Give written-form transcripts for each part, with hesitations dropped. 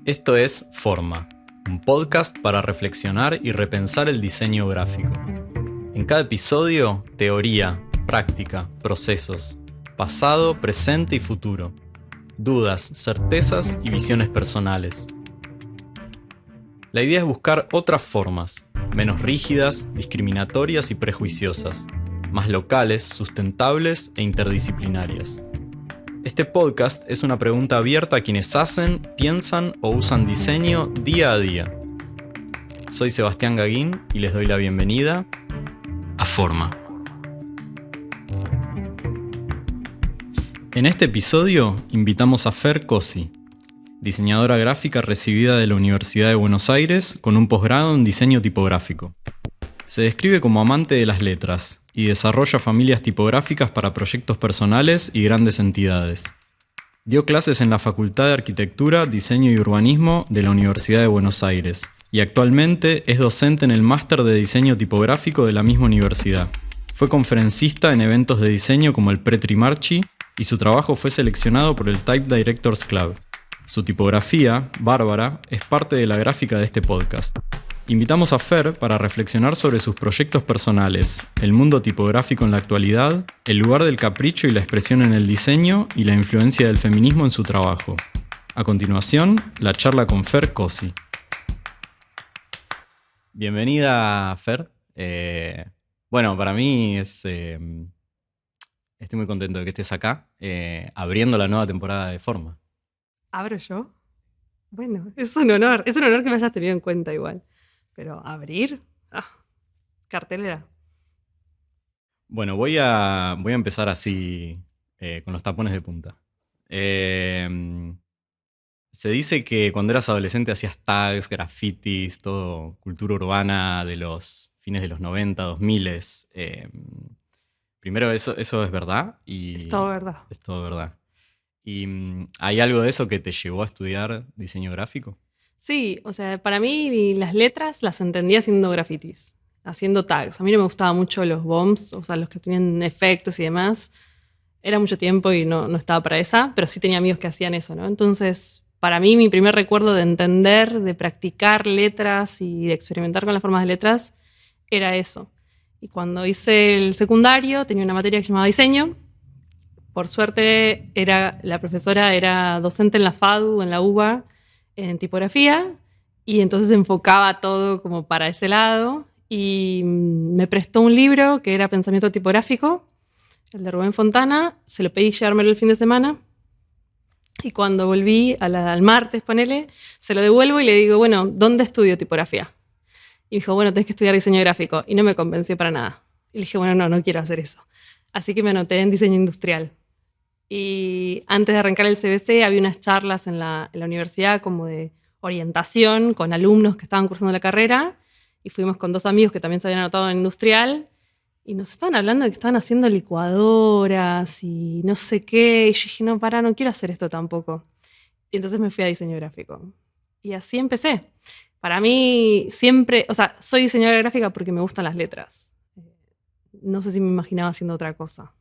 Esto es Forma, un podcast para reflexionar y repensar el diseño gráfico. En cada episodio, teoría, práctica, procesos, pasado, presente y futuro, dudas, certezas y visiones personales. La idea es buscar otras formas, menos rígidas, discriminatorias y prejuiciosas, más locales, sustentables e interdisciplinarias. Este podcast es una pregunta abierta a quienes hacen, piensan o usan diseño día a día. Soy Sebastián Gaguín y les doy la bienvenida a Forma. En este episodio invitamos a Fer Cosi, diseñadora gráfica recibida de la Universidad de Buenos Aires con un posgrado en diseño tipográfico. Se describe como amante de las letras y desarrolla familias tipográficas para proyectos personales y grandes entidades. Dio clases en la Facultad de Arquitectura, Diseño y Urbanismo de la Universidad de Buenos Aires y actualmente es docente en el Máster de Diseño Tipográfico de la misma universidad. Fue conferencista en eventos de diseño como el Pretrimarchi y su trabajo fue seleccionado por el Type Directors Club. Su tipografía, Bárbara, es parte de la gráfica de este podcast. Invitamos a Fer para reflexionar sobre sus proyectos personales, el mundo tipográfico en la actualidad, el lugar del capricho y la expresión en el diseño y la influencia del feminismo en su trabajo. A continuación, la charla con Fer Cosi. Bienvenida, Fer. Para mí estoy muy contento de que estés acá, abriendo la nueva temporada de Forma. ¿Abro yo? Bueno, es un honor que me hayas tenido en cuenta igual. Pero abrir, cartelera. Bueno, voy a empezar así, con los tapones de punta. Se dice que cuando eras adolescente hacías tags, grafitis, todo cultura urbana de los fines de los 90, 2000. Primero, ¿eso es verdad? Es todo verdad. Es todo verdad. ¿Y hay algo de eso que te llevó a estudiar diseño gráfico? Sí, o sea, para mí las letras las entendía haciendo grafitis, haciendo tags. A mí no me gustaban mucho los bombs, o sea, los que tenían efectos y demás. Era mucho tiempo y no estaba para esa, pero sí tenía amigos que hacían eso, ¿no? Entonces, para mí, mi primer recuerdo de entender, de practicar letras y de experimentar con las formas de letras era eso. Y cuando hice el secundario, tenía una materia que se llamaba diseño. Por suerte, la profesora era docente en la FADU, en la UBA, en tipografía, y entonces enfocaba todo como para ese lado. Y me prestó un libro que era Pensamiento Tipográfico, el de Rubén Fontana. Se lo pedí llevármelo el fin de semana. Y cuando volví al martes, ponele, se lo devuelvo y le digo, bueno, ¿dónde estudio tipografía? Y me dijo, bueno, tenés que estudiar diseño gráfico. Y no me convenció para nada. Y le dije, bueno, no quiero hacer eso. Así que me anoté en diseño industrial. Y antes de arrancar el CBC había unas charlas en la universidad como de orientación con alumnos que estaban cursando la carrera y fuimos con dos amigos que también se habían anotado en industrial y nos estaban hablando de que estaban haciendo licuadoras y no sé qué. Y yo dije, no quiero hacer esto tampoco. Y entonces me fui a diseño gráfico. Y así empecé. Para mí siempre, o sea, soy diseñadora gráfica porque me gustan las letras. No sé si me imaginaba haciendo otra cosa.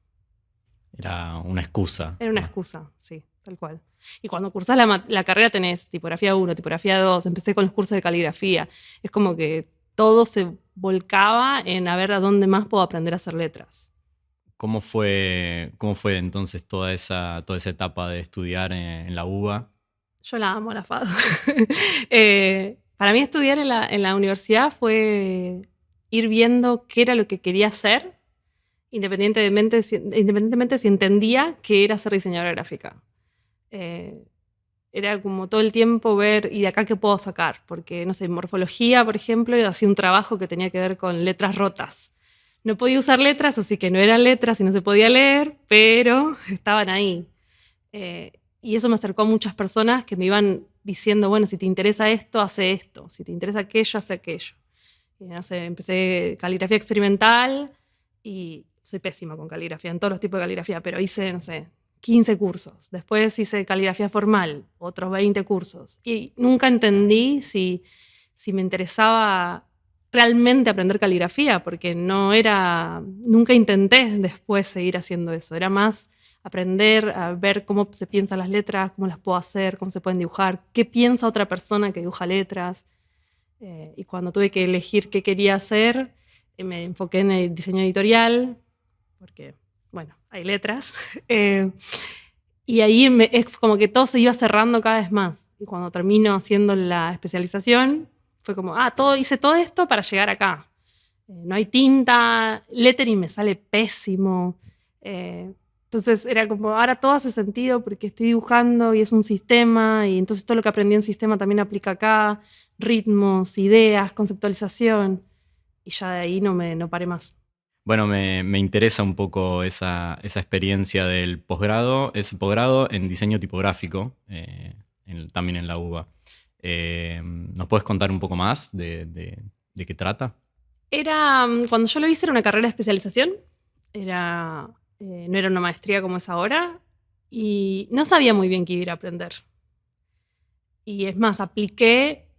Era una excusa. Era una excusa, sí, tal cual. Y cuando cursás la carrera tenés tipografía 1, tipografía 2, empecé con los cursos de caligrafía. Es como que todo se volcaba en a ver a dónde más puedo aprender a hacer letras. ¿Cómo fue entonces toda esa etapa de estudiar en la UBA? Yo la amo, la FADU. Para mí estudiar en la universidad fue ir viendo qué era lo que quería hacer, independientemente si entendía que era ser diseñadora gráfica. Era como todo el tiempo ver, ¿y de acá qué puedo sacar? Porque, no sé, en morfología, por ejemplo, hacía un trabajo que tenía que ver con letras rotas. No podía usar letras, así que no eran letras y no se podía leer, pero estaban ahí. Y eso me acercó a muchas personas que me iban diciendo, bueno, si te interesa esto, hace esto. Si te interesa aquello, hace aquello. Y, no sé, empecé caligrafía experimental y soy pésima con caligrafía, en todos los tipos de caligrafía, pero hice, no sé, 15 cursos. Después hice caligrafía formal, otros 20 cursos. Y nunca entendí si me interesaba realmente aprender caligrafía, porque nunca intenté después seguir haciendo eso. Era más aprender a ver cómo se piensan las letras, cómo las puedo hacer, cómo se pueden dibujar, qué piensa otra persona que dibuja letras. Y cuando tuve que elegir qué quería hacer, me enfoqué en el diseño editorial, porque, bueno, hay letras. Y ahí es como que todo se iba cerrando cada vez más. Y cuando termino haciendo la especialización, fue como, hice todo esto para llegar acá. No hay tinta, lettering me sale pésimo. Entonces era como, ahora todo hace sentido porque estoy dibujando y es un sistema, y entonces todo lo que aprendí en sistema también aplica acá, ritmos, ideas, conceptualización, y ya de ahí no paré más. Bueno, me interesa un poco esa experiencia del posgrado, ese posgrado en diseño tipográfico, también en la UBA. ¿Nos puedes contar un poco más de qué trata? Cuando yo lo hice, era una carrera de especialización, no era una maestría como es ahora, y no sabía muy bien qué iba a ir a aprender. Y es más,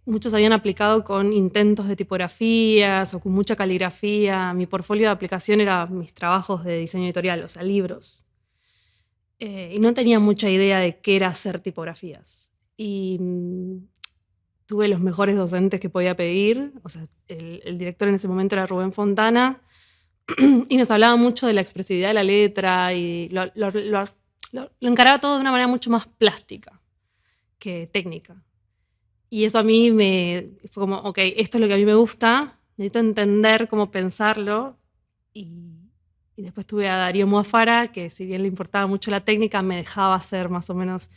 muchos habían aplicado con intentos de tipografías o con mucha caligrafía. Mi portfolio de aplicación era mis trabajos de diseño editorial, o sea, libros. Y no tenía mucha idea de qué era hacer tipografías. Y tuve los mejores docentes que podía pedir. O sea, el director en ese momento era Rubén Fontana, y nos hablaba mucho de la expresividad de la letra, y lo encaraba todo de una manera mucho más plástica que técnica. Y eso a mí fue como, ok, esto es lo que a mí me gusta, necesito entender cómo pensarlo. Y después tuve a Darío Muafara, que si bien le importaba mucho la técnica, me dejaba hacer más o menos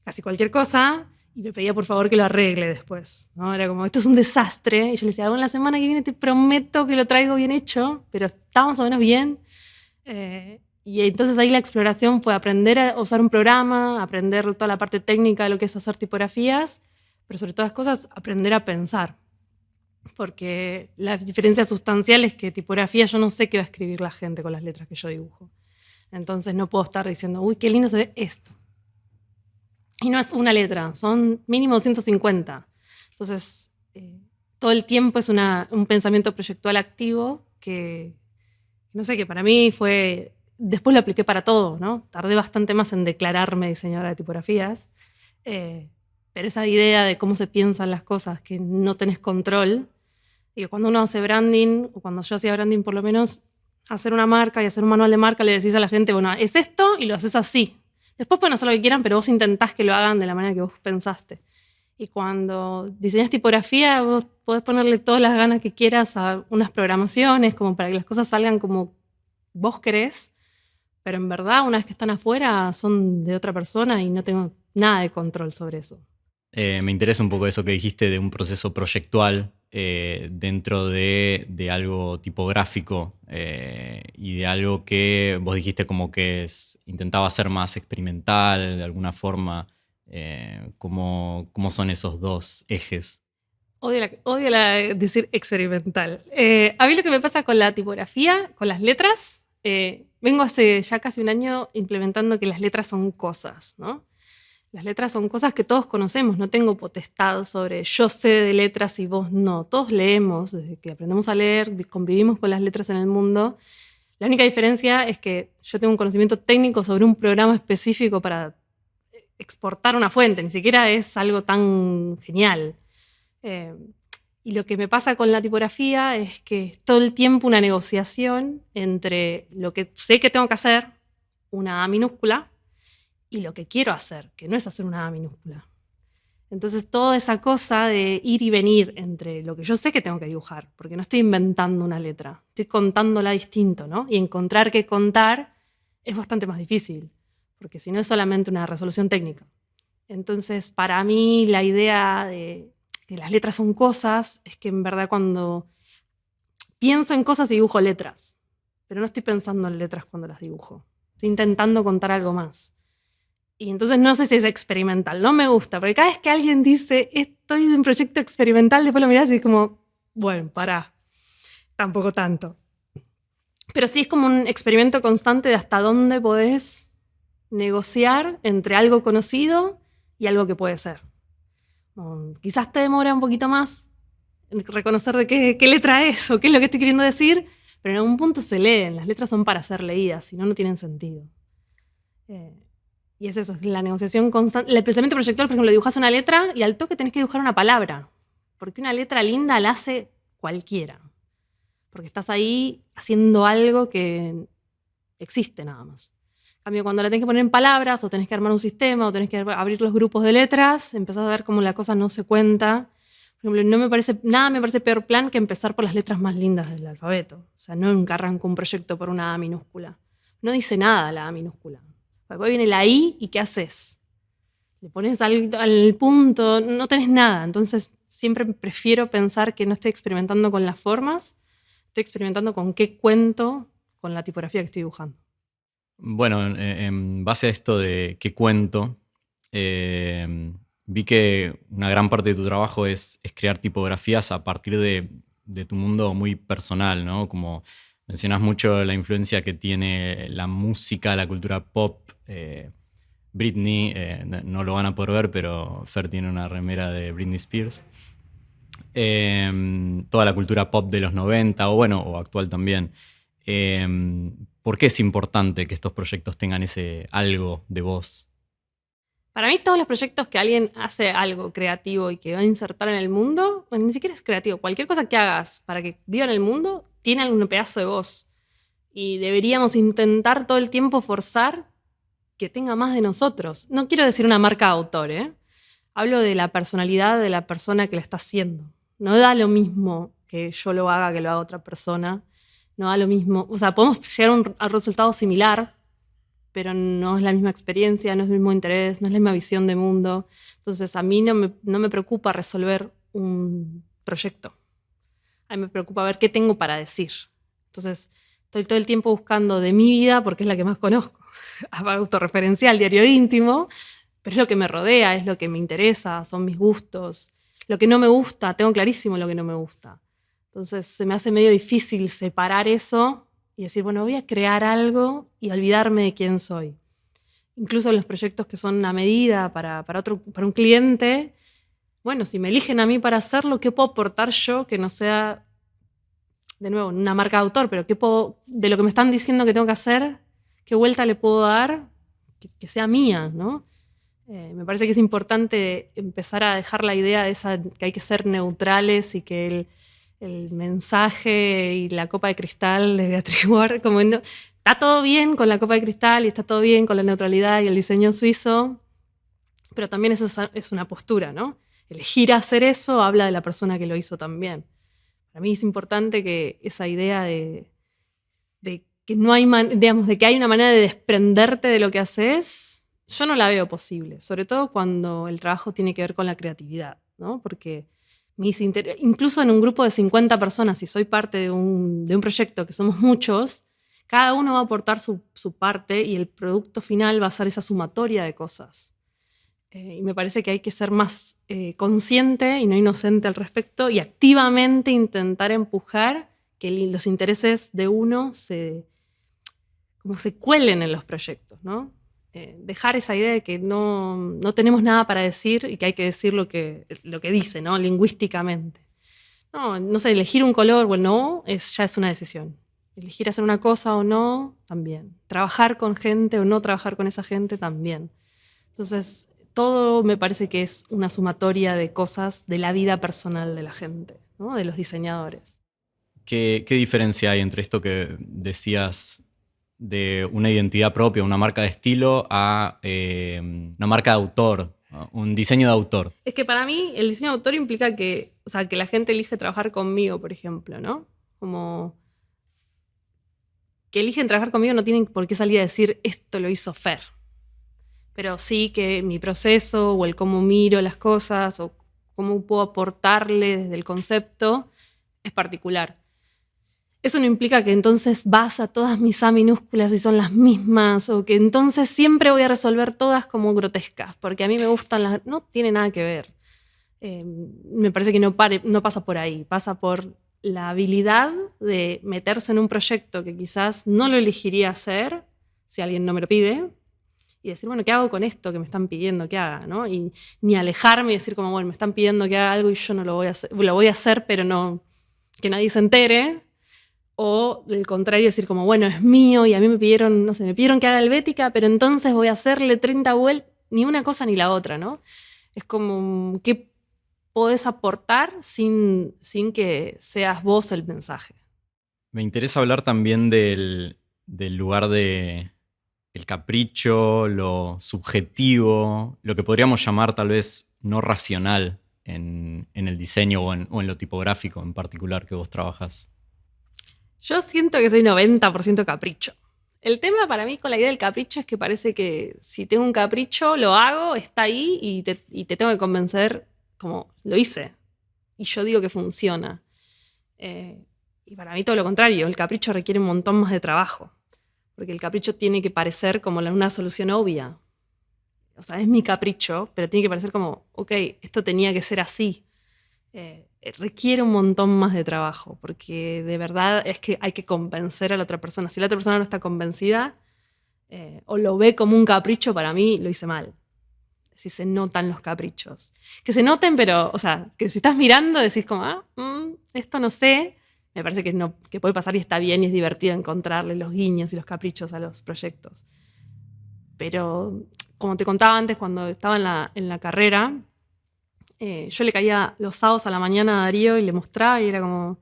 casi cualquier cosa, y me pedía por favor que lo arregle después, ¿no? Era como, esto es un desastre. Y yo le decía, bueno, la semana que viene te prometo que lo traigo bien hecho, pero está más o menos bien. Y entonces ahí la exploración fue aprender a usar un programa, aprender toda la parte técnica de lo que es hacer tipografías, pero sobre todas las cosas, aprender a pensar. Porque la diferencia sustancial es que tipografía yo no sé qué va a escribir la gente con las letras que yo dibujo. Entonces no puedo estar diciendo, uy, qué lindo se ve esto. Y no es una letra, son mínimo 150. Entonces, todo el tiempo es un pensamiento proyectual activo que, no sé, que para mí fue... Después lo apliqué para todo, ¿no? Tardé bastante más en declararme diseñadora de tipografías. Pero esa idea de cómo se piensan las cosas, que no tenés control, y que cuando uno hace branding, o cuando yo hacía branding por lo menos, hacer una marca y hacer un manual de marca, le decís a la gente, bueno, es esto y lo haces así. Después pueden hacer lo que quieran, pero vos intentás que lo hagan de la manera que vos pensaste. Y cuando diseñas tipografía, vos podés ponerle todas las ganas que quieras a unas programaciones, como para que las cosas salgan como vos querés, pero en verdad, una vez que están afuera, son de otra persona y no tengo nada de control sobre eso. Me interesa un poco eso que dijiste de un proceso proyectual dentro de algo tipográfico y de algo que vos dijiste como que intentaba ser más experimental de alguna forma. ¿Cómo son esos dos ejes? Odio decir experimental. A mí lo que me pasa con la tipografía, con las letras, vengo hace ya casi un año implementando que las letras son cosas, ¿no? Las letras son cosas que todos conocemos, no tengo potestad sobre yo sé de letras y vos no. Todos leemos, desde que aprendemos a leer, convivimos con las letras en el mundo. La única diferencia es que yo tengo un conocimiento técnico sobre un programa específico para exportar una fuente, ni siquiera es algo tan genial. Y lo que me pasa con la tipografía es que es todo el tiempo una negociación entre lo que sé que tengo que hacer, una A minúscula, y lo que quiero hacer, que no es hacer una A minúscula. Entonces, toda esa cosa de ir y venir entre lo que yo sé que tengo que dibujar, porque no estoy inventando una letra, estoy contándola distinto, ¿no? Y encontrar qué contar es bastante más difícil, porque si no es solamente una resolución técnica. Entonces, para mí, la idea de que las letras son cosas es que en verdad cuando pienso en cosas y dibujo letras, pero no estoy pensando en letras cuando las dibujo. Estoy intentando contar algo más. Y entonces no sé si es experimental, no me gusta, porque cada vez que alguien dice estoy en un proyecto experimental, después lo mirás y es como, bueno, pará, tampoco tanto. Pero sí es como un experimento constante de hasta dónde podés negociar entre algo conocido y algo que puede ser. Quizás te demora un poquito más en reconocer de qué letra es o qué es lo que estoy queriendo decir, pero en algún punto se leen, las letras son para ser leídas, si no, no tienen sentido. Y es eso, es la negociación constante. El pensamiento proyectual, por ejemplo, dibujas una letra y al toque tenés que dibujar una palabra. Porque una letra linda la hace cualquiera. Porque estás ahí haciendo algo que existe nada más. En cambio, cuando la tenés que poner en palabras, o tenés que armar un sistema, o tenés que abrir los grupos de letras, empezás a ver cómo la cosa no se cuenta. Por ejemplo, nada me parece peor plan que empezar por las letras más lindas del alfabeto. O sea, nunca arranco un proyecto por una A minúscula. No dice nada la A minúscula. Después viene la I y ¿qué haces? Le pones al punto, no tenés nada. Entonces siempre prefiero pensar que no estoy experimentando con las formas, estoy experimentando con qué cuento con la tipografía que estoy dibujando. Bueno, en base a esto de qué cuento, vi que una gran parte de tu trabajo es crear tipografías a partir de tu mundo muy personal, ¿no? Como mencionas mucho la influencia que tiene la música, la cultura pop. Britney, no lo van a poder ver, pero Fer tiene una remera de Britney Spears. Toda la cultura pop de los 90, o actual también. ¿Por qué es importante que estos proyectos tengan ese algo de vos? Para mí todos los proyectos que alguien hace algo creativo y que va a insertar en el mundo, bueno, ni siquiera es creativo, cualquier cosa que hagas para que viva en el mundo tiene algún pedazo de vos. Y deberíamos intentar todo el tiempo forzar que tenga más de nosotros. No quiero decir una marca de autor, ¿eh? Hablo de la personalidad de la persona que la está haciendo. No da lo mismo que yo lo haga que lo haga otra persona. No da lo mismo. O sea, podemos llegar a un resultado similar, pero no es la misma experiencia, no es el mismo interés, no es la misma visión de mundo. Entonces, a mí no me preocupa resolver un proyecto. A mí me preocupa ver qué tengo para decir. Entonces, estoy todo el tiempo buscando de mi vida, porque es la que más conozco, autorreferencial, diario íntimo, pero es lo que me rodea, es lo que me interesa, son mis gustos. Lo que no me gusta, tengo clarísimo lo que no me gusta. Entonces, se me hace medio difícil separar eso y decir, bueno, voy a crear algo y olvidarme de quién soy. Incluso los proyectos que son a medida para un cliente, bueno, si me eligen a mí para hacerlo, ¿qué puedo aportar yo que no sea, de nuevo, una marca de autor, pero de lo que me están diciendo que tengo que hacer, qué vuelta le puedo dar que sea mía, ¿no? Me parece que es importante empezar a dejar la idea de que hay que ser neutrales y que el mensaje y la copa de cristal de Beatriz Ward, como no, está todo bien con la copa de cristal y está todo bien con la neutralidad y el diseño suizo, pero también eso es una postura, ¿no? Elegir hacer eso habla de la persona que lo hizo también. Para mí es importante que esa idea de que no hay, digamos, de que hay una manera de desprenderte de lo que haces, yo no la veo posible, sobre todo cuando el trabajo tiene que ver con la creatividad, ¿no? Porque incluso en un grupo de 50 personas, si soy parte de un proyecto que somos muchos, cada uno va a aportar su parte y el producto final va a ser esa sumatoria de cosas. Y me parece que hay que ser más consciente y no inocente al respecto y activamente intentar empujar que los intereses de uno como se cuelen en los proyectos, ¿no? Dejar esa idea de que no tenemos nada para decir y que hay que decir lo que dice, ¿no? Lingüísticamente. No sé, elegir un color o no ya es una decisión. Elegir hacer una cosa o no, también. Trabajar con gente o no trabajar con esa gente, también. Entonces, todo me parece que es una sumatoria de cosas de la vida personal de la gente, ¿no? De los diseñadores. ¿Qué diferencia hay entre esto que decías de una identidad propia, una marca de estilo, a una marca de autor, un diseño de autor? Es que para mí el diseño de autor implica que la gente elige trabajar conmigo, por ejemplo, ¿no? Como que eligen trabajar conmigo no tienen por qué salir a decir esto lo hizo Fer. Pero sí que mi proceso o el cómo miro las cosas o cómo puedo aportarle desde el concepto es particular. Eso no implica que entonces vas a todas mis A minúsculas y son las mismas, o que entonces siempre voy a resolver todas como grotescas, porque a mí me gustan las... No tiene nada que ver. Me parece que no pasa por ahí, pasa por la habilidad de meterse en un proyecto que quizás no lo elegiría hacer si alguien no me lo pide, y decir, bueno, ¿qué hago con esto que me están pidiendo que haga? ¿No? Y ni alejarme y decir como, bueno, me están pidiendo que haga algo y yo no lo voy a hacer, pero no, que nadie se entere. O el contrario, decir como, bueno, es mío y a mí me pidieron, no sé, me pidieron que haga helvética, pero entonces voy a hacerle 30 vueltas, ni una cosa ni la otra, ¿no? Es como, ¿qué podés aportar sin que seas vos el mensaje? Me interesa hablar también del lugar de el capricho, lo subjetivo, lo que podríamos llamar tal vez no racional en el diseño o en lo tipográfico en particular que vos trabajás. Yo siento que soy 90% capricho. El tema para mí con la idea del capricho es que parece que si tengo un capricho, lo hago, está ahí y te tengo que convencer como lo hice. Y yo digo que funciona. Y para mí todo lo contrario, el capricho requiere un montón más de trabajo. Porque el capricho tiene que parecer como una solución obvia. O sea, es mi capricho, pero tiene que parecer como, ok, esto tenía que ser así. Requiere un montón más de trabajo, porque de verdad es que hay que convencer a la otra persona. Si la otra persona no está convencida o lo ve como un capricho, para mí lo hice mal. Si se notan los caprichos. Que se noten, pero, o sea, que si estás mirando decís como, esto no sé. Me parece que, no, que puede pasar y está bien y es divertido encontrarle los guiños y los caprichos a los proyectos. Pero, como te contaba antes, cuando estaba en la carrera, yo le caía los sábados a la mañana a Darío y le mostraba y era como,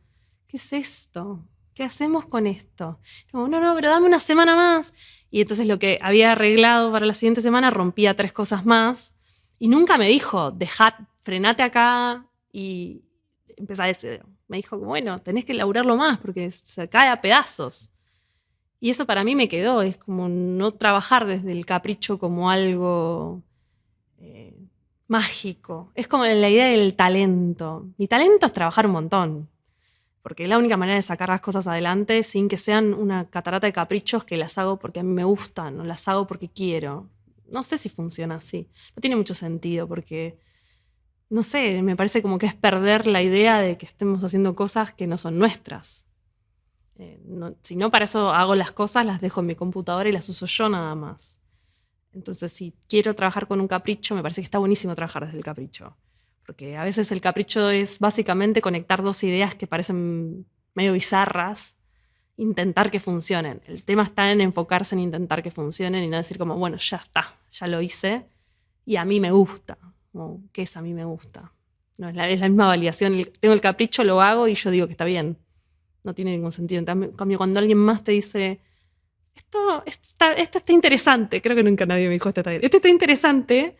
¿qué es esto? ¿Qué hacemos con esto? Y como, no, pero dame una semana más. Y entonces lo que había arreglado para la siguiente semana rompía 3 cosas más. Y nunca me dijo, dejad, frenate acá y empezá de cero. Me dijo, bueno, tenés que laburarlo más porque se cae a pedazos. Y eso para mí me quedó, es como no trabajar desde el capricho como algo mágico. Es como la idea del talento. Mi talento es trabajar un montón, porque es la única manera de sacar las cosas adelante sin que sean una catarata de caprichos que las hago porque a mí me gustan o las hago porque quiero. No sé si funciona así. No tiene mucho sentido porque, no sé, me parece como que es perder la idea de que estemos haciendo cosas que no son nuestras. Si no, para eso hago las cosas, las dejo en mi computadora y las uso yo nada más. Entonces, si quiero trabajar con un capricho, me parece que está buenísimo trabajar desde el capricho. Porque a veces el capricho es básicamente conectar 2 ideas que parecen medio bizarras, intentar que funcionen. El tema está en enfocarse en intentar que funcionen y no decir como, bueno, ya está, ya lo hice y a mí me gusta. Como, ¿qué es a mí me gusta? No, es la misma validación. Tengo el capricho, lo hago y yo digo que está bien. No tiene ningún sentido. En cambio, cuando alguien más te dice, esto está interesante, creo que nunca nadie me dijo esto está bien, esto está interesante,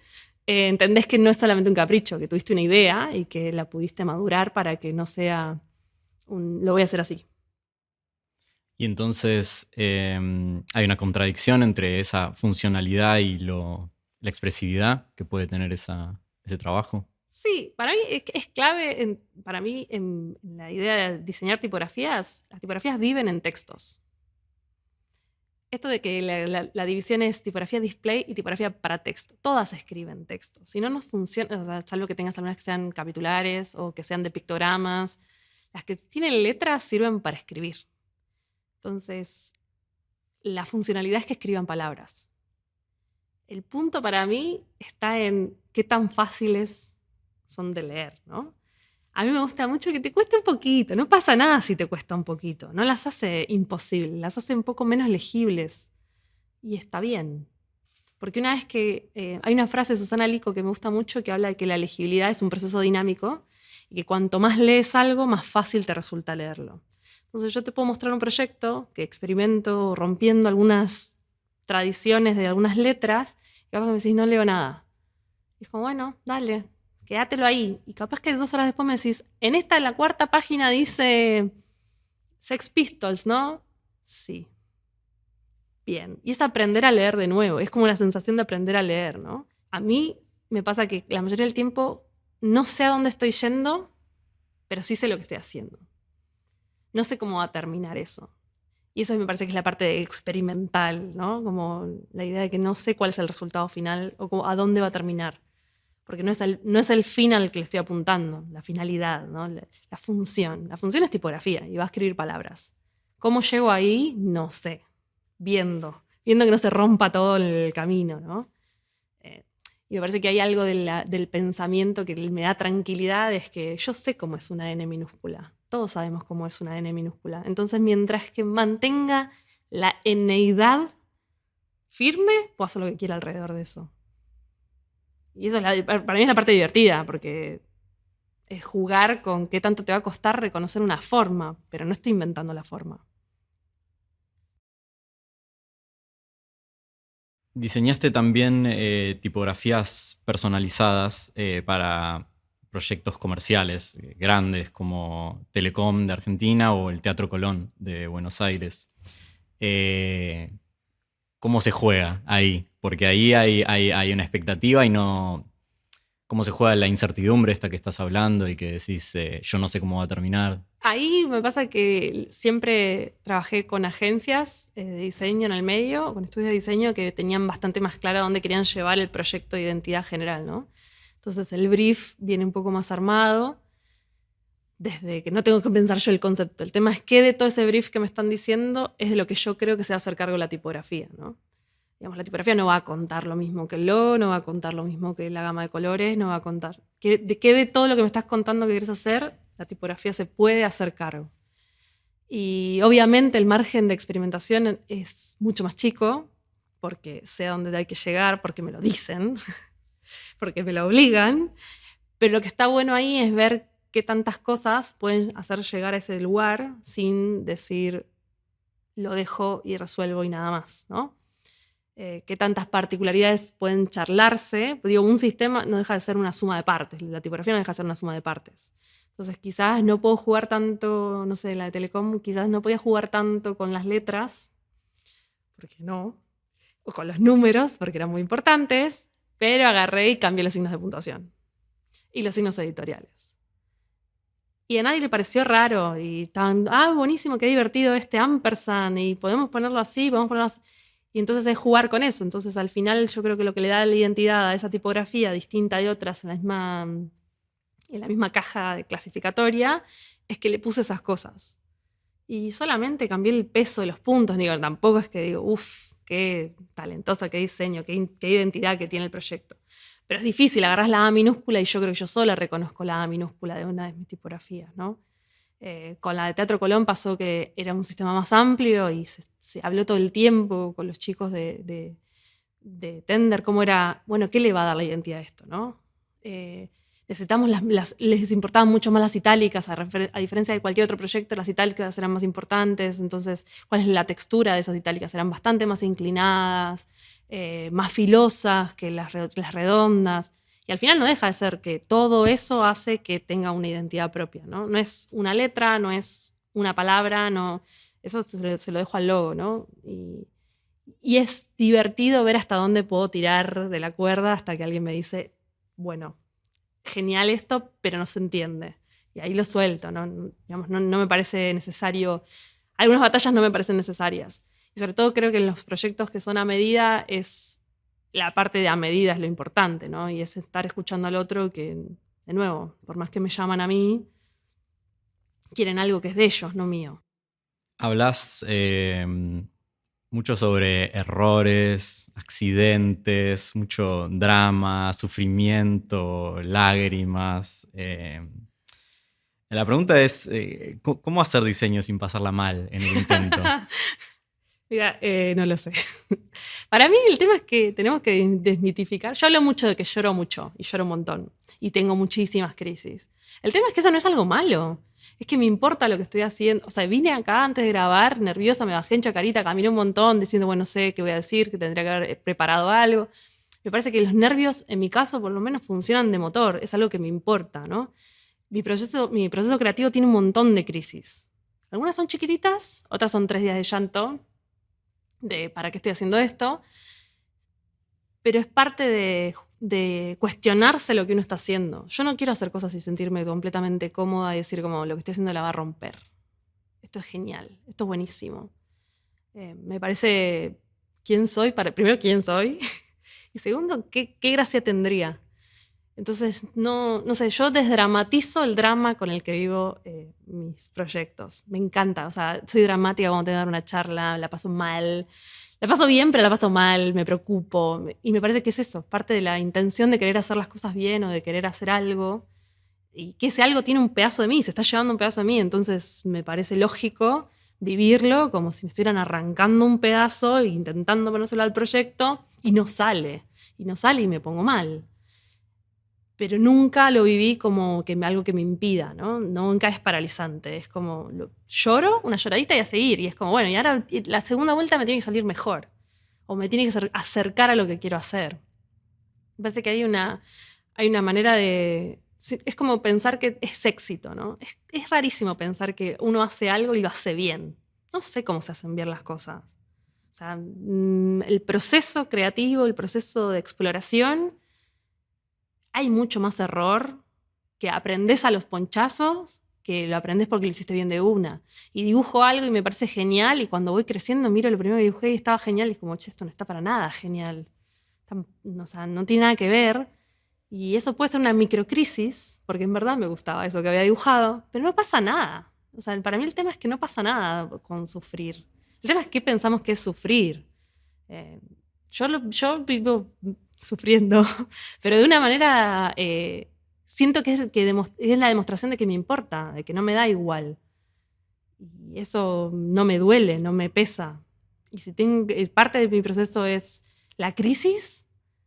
entendés que no es solamente un capricho, que tuviste una idea y que la pudiste madurar para que no sea lo voy a hacer así. Y entonces hay una contradicción entre esa funcionalidad y la expresividad que puede tener ese trabajo. Sí, para mí es clave, para mí, en la idea de diseñar tipografías, las tipografías viven en textos. Esto de que la división es tipografía display y tipografía para texto. Todas escriben texto. Si no, no funciona, o sea, salvo que tengas algunas que sean capitulares o que sean de pictogramas. Las que tienen letras sirven para escribir. Entonces, la funcionalidad es que escriban palabras. El punto para mí está en qué tan fáciles son de leer, ¿no? A mí me gusta mucho que te cueste un poquito. No pasa nada si te cuesta un poquito. No las hace imposibles, las hace un poco menos legibles. Y está bien. Porque una vez que... hay una frase de Susana Lico que me gusta mucho que habla de que la legibilidad es un proceso dinámico y que cuanto más lees algo, más fácil te resulta leerlo. Entonces yo te puedo mostrar un proyecto que experimento rompiendo algunas tradiciones de algunas letras y capaz que me decís, no leo nada. Y es como, bueno, dale, quédatelo ahí. Y capaz que 2 horas después me decís, en la 4ª página dice Sex Pistols, ¿no? Sí. Bien. Y es aprender a leer de nuevo. Es como la sensación de aprender a leer, ¿no? A mí me pasa que la mayoría del tiempo no sé a dónde estoy yendo, pero sí sé lo que estoy haciendo. No sé cómo va a terminar eso. Y eso me parece que es la parte experimental, ¿no? Como la idea de que no sé cuál es el resultado final o a dónde va a terminar. Porque no es el fin al que le estoy apuntando, la finalidad, ¿no? La función. La función es tipografía y va a escribir palabras. ¿Cómo llego ahí? No sé. Viendo que no se rompa todo el camino, ¿no? Y me parece que hay algo del pensamiento que me da tranquilidad, es que yo sé cómo es una N minúscula. Todos sabemos cómo es una N minúscula. Entonces, mientras que mantenga la N-idad firme, puedo hacer lo que quiera alrededor de eso. Y eso para mí es la parte divertida, porque es jugar con qué tanto te va a costar reconocer una forma, pero no estoy inventando la forma. Diseñaste también tipografías personalizadas para proyectos comerciales grandes como Telecom de Argentina o el Teatro Colón de Buenos Aires. ¿Cómo se juega ahí? Porque ahí hay una expectativa y no... ¿Cómo se juega la incertidumbre esta que estás hablando y que decís, yo no sé cómo va a terminar? Ahí me pasa que siempre trabajé con agencias de diseño en el medio, con estudios de diseño que tenían bastante más claro a dónde querían llevar el proyecto de identidad general, ¿no? Entonces el brief viene un poco más armado, desde que no tengo que pensar yo el concepto. El tema es qué de todo ese brief que me están diciendo es de lo que yo creo que se va a hacer cargo la tipografía, ¿no? Digamos, la tipografía no va a contar lo mismo que el logo, no va a contar lo mismo que la gama de colores, no va a contar. ¿Qué de todo lo que me estás contando que quieres hacer, la tipografía se puede hacer cargo? Y obviamente el margen de experimentación es mucho más chico, porque sé a dónde hay que llegar, porque me lo dicen, porque me lo obligan. Pero lo que está bueno ahí es ver qué tantas cosas pueden hacer llegar a ese lugar sin decir lo dejo y resuelvo y nada más, ¿no? Qué tantas particularidades pueden charlarse. Digo, un sistema no deja de ser una suma de partes, la tipografía no deja de ser una suma de partes. Entonces quizás no puedo jugar tanto, no sé, la de Telecom, quizás no podía jugar tanto con las letras, porque no, o con los números, porque eran muy importantes, pero agarré y cambié los signos de puntuación y los signos editoriales. Y a nadie le pareció raro, y buenísimo, qué divertido este ampersand, y podemos ponerlo así, podemos ponerlo así. Y entonces es jugar con eso. Entonces al final yo creo que lo que le da la identidad a esa tipografía distinta de otras en la misma caja de clasificatoria es que le puse esas cosas. Y solamente cambié el peso de los puntos. Digo, tampoco es que digo, uff, qué talentosa, qué diseño, qué identidad que tiene el proyecto. Pero es difícil, agarrás la A minúscula y yo creo que yo sola reconozco la A minúscula de una de mis tipografías, ¿no? Con la de Teatro Colón pasó que era un sistema más amplio y se habló todo el tiempo con los chicos de Tender, cómo era, bueno, ¿qué le va a dar la identidad a esto, no? Necesitamos les importaban mucho más las itálicas, a diferencia de cualquier otro proyecto, las itálicas eran más importantes, entonces, ¿cuál es la textura de esas itálicas? Eran bastante más inclinadas, más filosas que las redondas. Y al final no deja de ser que todo eso hace que tenga una identidad propia, ¿no? No es una letra, no es una palabra, no, eso se lo dejo al logo, ¿no? Y es divertido ver hasta dónde puedo tirar de la cuerda hasta que alguien me dice, bueno, genial esto, pero no se entiende. Y ahí lo suelto, ¿no? Digamos, no me parece necesario. Algunas batallas no me parecen necesarias. Y sobre todo creo que en los proyectos que son a medida es la parte de a medida es lo importante, ¿no? Y es estar escuchando al otro que, de nuevo, por más que me llaman a mí, quieren algo que es de ellos, no mío. Hablas mucho sobre errores, accidentes, mucho drama, sufrimiento, lágrimas. La pregunta es, ¿cómo hacer diseño sin pasarla mal en el intento? Mira, no lo sé. Para mí el tema es que tenemos que desmitificar. Yo hablo mucho de que lloro mucho y lloro un montón y tengo muchísimas crisis. El tema es que eso no es algo malo. Es que me importa lo que estoy haciendo. O sea, vine acá antes de grabar nerviosa, me bajé en Chacarita, caminé un montón diciendo, bueno, no sé qué voy a decir, que tendría que haber preparado algo. Me parece que los nervios, en mi caso, por lo menos funcionan de motor. Es algo que me importa, ¿no? Mi proceso creativo tiene un montón de crisis. Algunas son chiquititas, otras son 3 días de llanto de ¿para qué estoy haciendo esto? Pero es parte de cuestionarse lo que uno está haciendo. Yo no quiero hacer cosas y sentirme completamente cómoda y decir como lo que estoy haciendo la va a romper. Esto es genial, esto es buenísimo. Me parece quién soy, primero quién soy y segundo qué gracia tendría. Entonces, no sé, yo desdramatizo el drama con el que vivo mis proyectos. Me encanta, o sea, soy dramática cuando tengo que dar una charla, la paso mal. La paso bien, pero la paso mal, me preocupo. Y me parece que es eso, parte de la intención de querer hacer las cosas bien o de querer hacer algo. y que ese algo tiene un pedazo de mí, se está llevando un pedazo de mí, entonces me parece lógico vivirlo como si me estuvieran arrancando un pedazo e intentando ponérselo al proyecto y no sale y me pongo mal. Pero nunca lo viví como algo que me impida, ¿no? Nunca es paralizante, es como lloro, una lloradita y a seguir, y es como, bueno, y ahora la segunda vuelta me tiene que salir mejor, o me tiene que acercar a lo que quiero hacer. Me parece que hay una manera de... Es como pensar que es éxito, ¿no? Es rarísimo pensar que uno hace algo y lo hace bien. No sé cómo se hacen bien las cosas. O sea, el proceso creativo, el proceso de exploración, hay mucho más error que aprendés a los ponchazos que lo aprendés porque lo hiciste bien de una. Y dibujo algo y me parece genial, y cuando voy creciendo miro lo primero que dibujé y estaba genial, y es como, che, esto no está para nada genial. O sea, no tiene nada que ver. Y eso puede ser una microcrisis, porque en verdad me gustaba eso que había dibujado, pero no pasa nada. O sea, para mí el tema es que no pasa nada con sufrir. El tema es qué pensamos que es sufrir. Yo vivo sufriendo, pero de una manera siento que es la demostración de que me importa, de que no me da igual. Y eso no me duele, no me pesa. Y si parte de mi proceso es la crisis,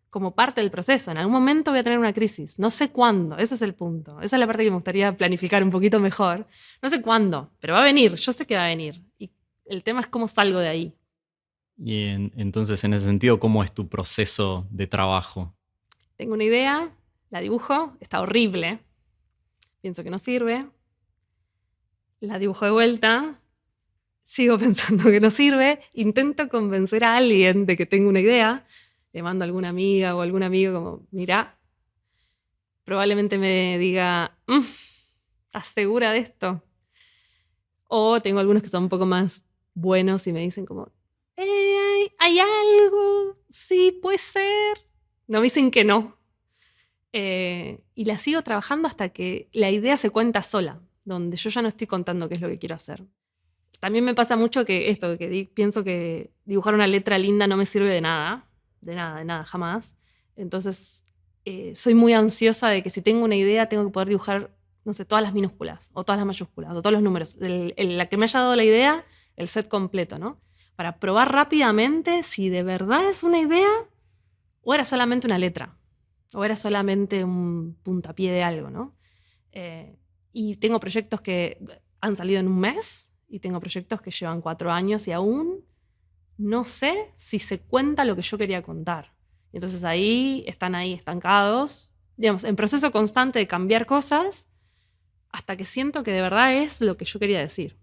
como parte del proceso. En algún momento voy a tener una crisis. No sé cuándo, ese es el punto. Esa es la parte que me gustaría planificar un poquito mejor. No sé cuándo, pero va a venir, yo sé que va a venir. Y el tema es cómo salgo de ahí. Y entonces, en ese sentido, ¿cómo es tu proceso de trabajo? Tengo una idea, la dibujo, está horrible, pienso que no sirve, la dibujo de vuelta, sigo pensando que no sirve, intento convencer a alguien de que tengo una idea, le mando a alguna amiga o algún amigo como, mirá, probablemente me diga, ¿estás segura de esto? O tengo algunos que son un poco más buenos y me dicen como, hay algo, sí, puede ser. No me dicen que no. Y la sigo trabajando hasta que la idea se cuenta sola, donde yo ya no estoy contando qué es lo que quiero hacer. También me pasa mucho que pienso que dibujar una letra linda no me sirve de nada, jamás. Entonces, soy muy ansiosa de que si tengo una idea tengo que poder dibujar, no sé, todas las minúsculas, o todas las mayúsculas, o todos los números. La que me haya dado la idea, el set completo, ¿no? Para probar rápidamente si de verdad es una idea o era solamente una letra, o era solamente un puntapié de algo, ¿no? Y tengo proyectos que han salido en un mes, y tengo proyectos que llevan 4 años y aún no sé si se cuenta lo que yo quería contar. Entonces están ahí estancados, digamos, en proceso constante de cambiar cosas hasta que siento que de verdad es lo que yo quería decir.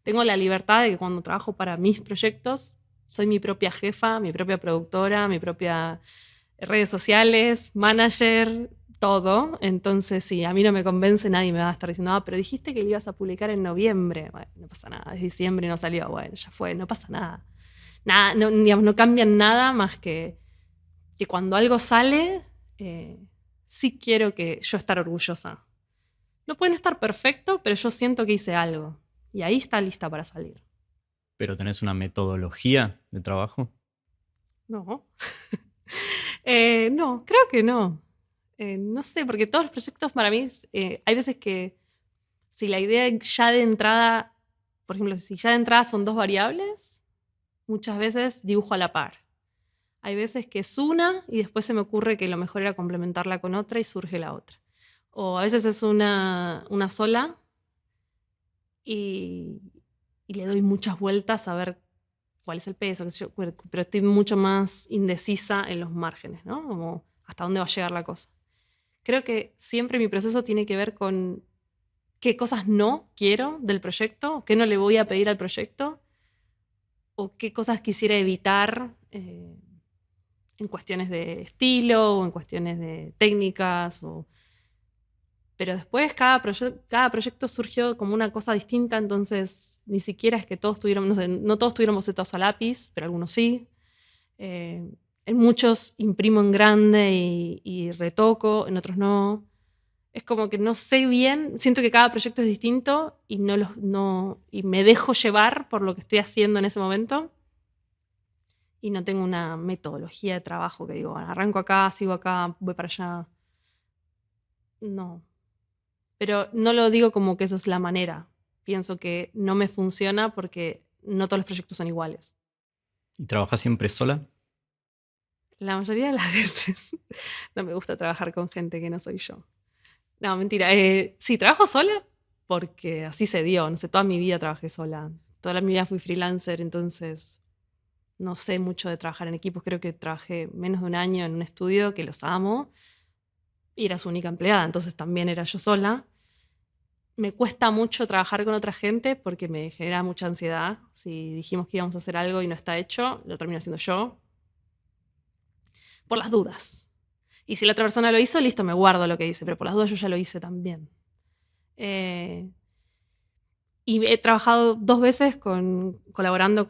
Tengo la libertad de que cuando trabajo para mis proyectos soy mi propia jefa, mi propia productora, mi propia redes sociales, manager, todo. Entonces, si a mí no me convence, nadie me va a estar diciendo, pero dijiste que lo ibas a publicar en noviembre. Bueno, no pasa nada, es diciembre y no salió. Bueno, ya fue, no pasa nada. Nada, no, digamos, no cambian nada más que cuando algo sale, sí quiero que yo estar orgullosa. No pueden estar perfecto, pero yo siento que hice algo. Y ahí está lista para salir. ¿Pero tenés una metodología de trabajo? No. No, creo que no. No sé, porque todos los proyectos para mí, hay veces que si la idea ya de entrada, por ejemplo, si ya de entrada son 2 variables, muchas veces dibujo a la par. Hay veces que es una y después se me ocurre que lo mejor era complementarla con otra y surge la otra. O a veces es una sola y le doy muchas vueltas a ver cuál es el peso, qué sé yo, pero estoy mucho más indecisa en los márgenes, ¿no? Como hasta dónde va a llegar la cosa. Creo que siempre mi proceso tiene que ver con qué cosas no quiero del proyecto, qué no le voy a pedir al proyecto, o qué cosas quisiera evitar en cuestiones de estilo o en cuestiones de técnicas. Pero después cada proyecto surgió como una cosa distinta, entonces ni siquiera es que todos tuvieron, no sé, no todos tuvieron bocetos a lápiz, pero algunos sí. En muchos imprimo en grande y retoco, en otros no. Es como que no sé bien, siento que cada proyecto es distinto y, y me dejo llevar por lo que estoy haciendo en ese momento. Y no tengo una metodología de trabajo que digo, bueno, arranco acá, sigo acá, voy para allá. No. pero no lo digo como que eso es la manera. Pienso que no me funciona porque no todos los proyectos son iguales. ¿Y trabajas siempre sola? La mayoría de las veces no me gusta trabajar con gente que no soy yo. No, mentira. Sí, trabajo sola porque así se dio. No sé, toda mi vida trabajé sola. Mi vida fui freelancer, entonces no sé mucho de trabajar en equipos. Creo que trabajé menos de un año en un estudio que los amo y era su única empleada, entonces también era yo sola. Me cuesta mucho trabajar con otra gente porque me genera mucha ansiedad. Si dijimos que íbamos a hacer algo y no está hecho, lo termino haciendo yo. Por las dudas. Y si la otra persona lo hizo, listo, me guardo lo que hice, pero por las dudas yo ya lo hice también. Y he trabajado 2 veces colaborando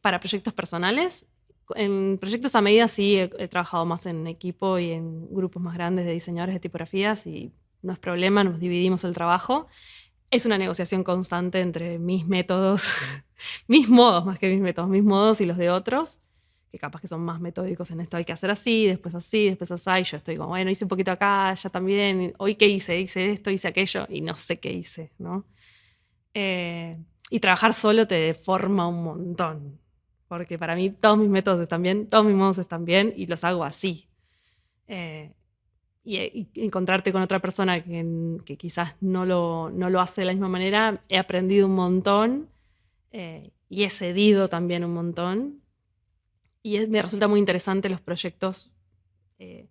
para proyectos personales. En proyectos a medida sí he trabajado más en equipo y en grupos más grandes de diseñadores de tipografías y no es problema, nos dividimos el trabajo. Es una negociación constante entre mis métodos, mis modos más que mis métodos, mis modos y los de otros, que capaz que son más metódicos en esto. Hay que hacer así, después así, después así. Y yo estoy como, bueno, hice un poquito acá, ya también. Hoy, ¿qué hice? Hice esto, hice aquello y no sé qué hice, ¿no? Y trabajar solo te deforma un montón. Porque para mí todos mis métodos están bien, todos mis modos están bien y los hago así. Y encontrarte con otra persona que quizás no lo hace de la misma manera, he aprendido un montón y he cedido también un montón. Y me resulta muy interesante los proyectos, en